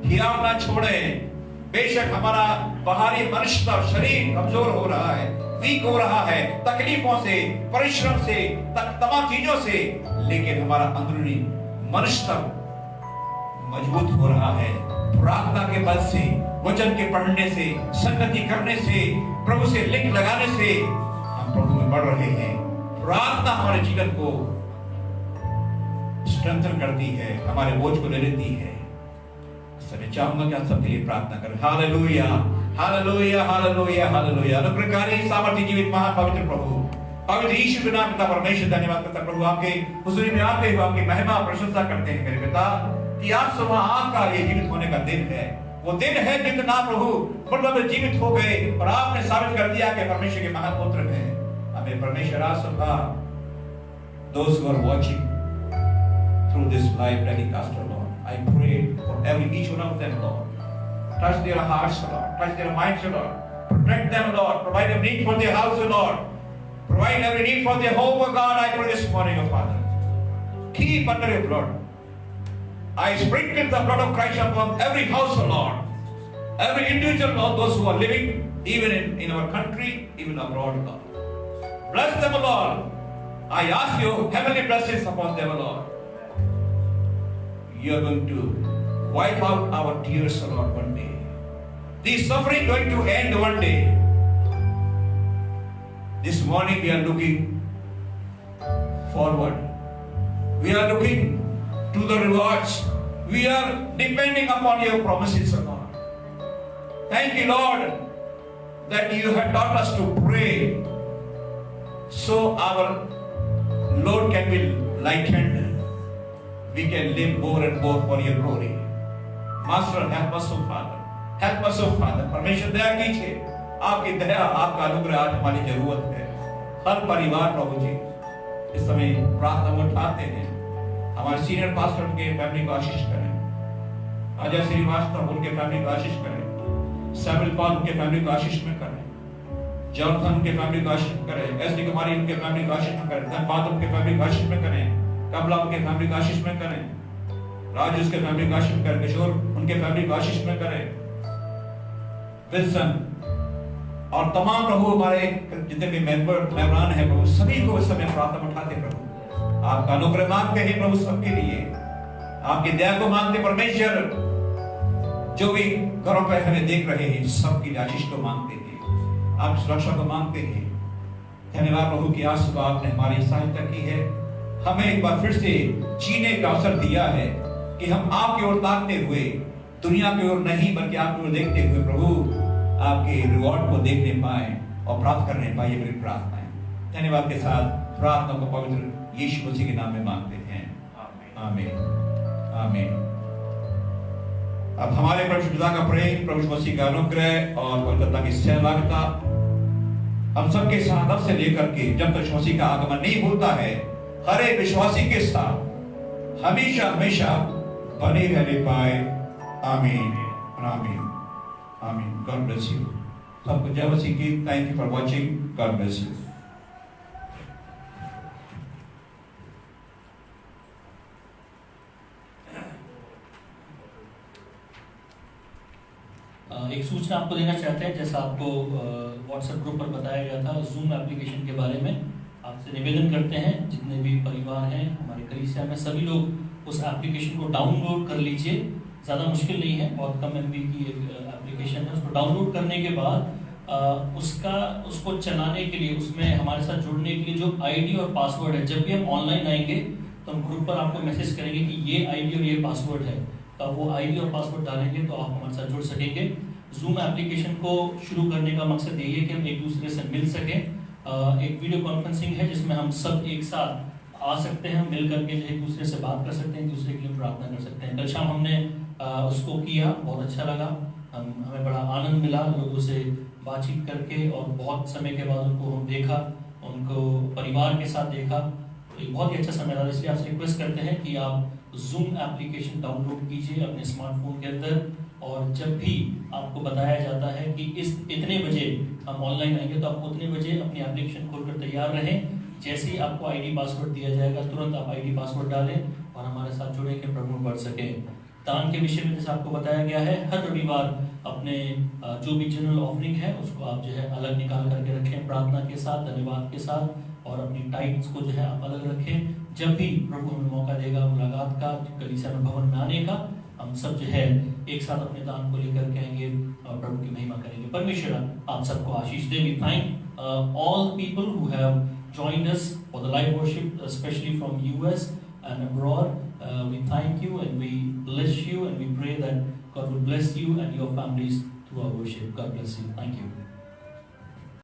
हियाव ना छोड़ें। बेशक हमारा बाहरी मनुष्य का शरीर कमजोर हो रहा है, वीक हो रहा है, तकलीफों से, परिश्रम से, तमाम चीजों से, लेकिन हमारा अंदरूनी मनुष्य मजबूत हो रहा है। प्रार्थना के बल से, वचन के पढ़ने से, संगति करने से, प्रभु से लिंक लगाने से हम प्रभु में बढ़ रहे हैं। प्रार्थना हमारे जीवन को स्ट्रेंथन करती है, हमारे बोझ को ले लेती है। मैं चाहूंगा कि आप सबके लिए प्रार्थना करें। हालेलुया, हालेलुया, हालेलुया, हालेलुया। अनुग्रहकारी, सामर्थी, जीवित, महान, पवित्र प्रभु, पवित्र यीशु के नाम पिता परमेश्वर धन्यवाद करता प्रभु, आपके हुजूरी में आते हुए आपकी महिमा प्रशंसा करते हैं मेरे पिता कि आज सुबह आपका ये जीवित होने का दिन है। वो दिन है जितना प्रभु मुर्दों में जीवित हो गए और आपने साबित कर दिया कि परमेश्वर के महापुत्र हैं। हमें परमेश्वर आशीर्वाद those who are watching through this live telecast, Lord, I pray for each one of them, Lord. Touch their hearts, Lord. Touch their minds, Lord. Protect them, Lord. Provide a need for their house, Lord. Provide every need for their home, oh God. I pray this morning, oh Father. Keep under your blood. I sprinkle the blood of Christ upon every house, oh Lord. Every individual, Lord, those who are living, even in our country, even abroad, Lord. Bless them, oh Lord. I ask you heavenly blessings upon them, oh Lord. You are going to wipe out our tears, oh Lord, one day. This suffering going to end one day. This morning we are looking forward. We are looking to the rewards. We are depending upon your promises, O Lord. Thank you, Lord, that you have taught us to pray so our load can be lightened. We can live more and more for your glory. Master, help us, O Father. Help us, O Father. परमेश्वर दया कीजिए। आपकी दया, आपका अनुग्रह आज हमारी जरूरत है। हर परिवार प्रभु जी इस समय प्रार्थना उठाते हैं। हमारे सीनियर पास्टर उनके फैमिली को आशीष करें। अजय श्रीवास्तव उनके फैमिली को आशीष करें। सैमुअल पॉल उनके फैमिली को आशीष में करें। जॉनथन उनके फैमिली को आशीष में करें। एसडी कुमारी उनके फैमिली को आशीष में करें। धनपाल उनके फैमिली को आशीष में करें। कमला उनके फैमिली को आशीष में करें। राजू उसके फैमिली को आशीष में करें। किशोर उनके फैमिली को आशीष में करें। विल्सन और तमाम प्रभु हमारे जितने भी मेहमान हैं प्रभु सभी को इस समय प्रार्थना उठाते प्रभु। आपका अनुग्रह मांगते हैं प्रभु सबके लिए। आपकी दया को मांगते परमेश्वर। जो भी घरों पर हमें देख रहे हैं सबकी आशीष को मांगते हैं। आप सुरक्षा को मांगते हैं। धन्यवाद प्रभु की आशीर्वाद आपने हमारी सहायता की है। हमें एक बार फिर से जीने का अवसर दिया है कि हम आपकी ओर ताकते हुए दुनिया की ओर नहीं बल्कि आपकी ओर देखते हुए प्रभु आपके रिवॉर्ड को देखने पाए और प्राप्त करने पाए। ये मेरी प्रार्थना है। धन्यवाद के साथ प्रार्थना को पवित्र यीशु मसीह के नाम में मांगते हैं। आमीन आमीन। अब हमारे परमेश्वर पिता का प्रेम, प्रभु मसीह का अनुग्रह और पवित्रता की सहभागिता हम सबके साथ अब से लेकर के जब तक मसीह का आगमन नहीं होता है हर एक विश्वासी के साथ हमेशा हमेशा बने रहने पाए। आमीन आमीन आमीन। God bless you. सबको जय मसीह की। Thank you for watching. God bless you. एक सूचना आपको देना चाहते हैं। जैसा आपको व्हाट्सएप ग्रुप पर बताया गया था जूम एप्लीकेशन के बारे में, आपसे निवेदन करते हैं जितने भी परिवार हैं हमारे कलीसिया में सभी लोग उस एप्लीकेशन को डाउनलोड कर लीजिए। ज़्यादा मुश्किल नहीं है, बहुत कम MB की एक एप्लीकेशन है। उसको डाउनलोड करने के बाद उसको चलाने के लिए उसमें हमारे साथ जुड़ने के लिए जो ID और पासवर्ड है, जब भी हम ऑनलाइन आएंगे तो हम ग्रुप पर आपको मैसेज करेंगे कि ये ID और ये पासवर्ड है। तो आप वो ID और पासवर्ड डालेंगे तो आप हमारे साथ जुड़ सकेंगे। जूम एप्लीकेशन को शुरू करने का मकसद यही है कि हम एक दूसरे से मिल सकें। एक वीडियो कॉन्फ्रेंसिंग है जिसमें हम सब एक साथ आ सकते हैं, मिल करके एक दूसरे से बात कर सकते हैं, एक दूसरे के लिए प्रार्थना कर सकते हैं। कल शाम हमने उसको किया, बहुत अच्छा लगा। हमें बड़ा आनंद मिला लोगों से बातचीत करके और बहुत समय के बाद उनको हम देखा, उनको परिवार के साथ देखा। तो एक बहुत ही अच्छा समय रहा। इसलिए आपसे रिक्वेस्ट करते हैं कि आप जूम एप्लीकेशन डाउनलोड कीजिए अपने स्मार्टफोन के अंदर, और जब भी आपको बताया जाता है कि इतने बजे हम ऑनलाइन आएंगे तो आप उतने बजे अपनी एप्लीकेशन खोलकर तैयार रहें। जैसे ही आपको ID पासवर्ड दिया जाएगा तुरंत आप ID पासवर्ड डालें और हमारे साथ जुड़े के प्रभु बढ़ सके। दान के विषय में जैसे आपको बताया गया है, हर रविवार अपने जो भी जनरल ऑफरिंग है उसको आप जो है अलग निकाल करके रखें प्रार्थना के साथ, धन्यवाद के साथ, और अपनी टाइट्स को जो है आप अलग रखें। जब भी प्रभु हमें मौका देगा मुलाकात का, कलीसिया में भवन में आने का, हम सब जो है एक साथ अपने दान को लेकर के आएंगे और प्रभु की महिमा करेंगे। परमेश्वर आप सबको आशीष दे। We thank all people who have joined us for the live worship, especially from US and abroad. We thank you and we bless you and we pray that God will bless you and your families through our worship. God bless you. Thank you.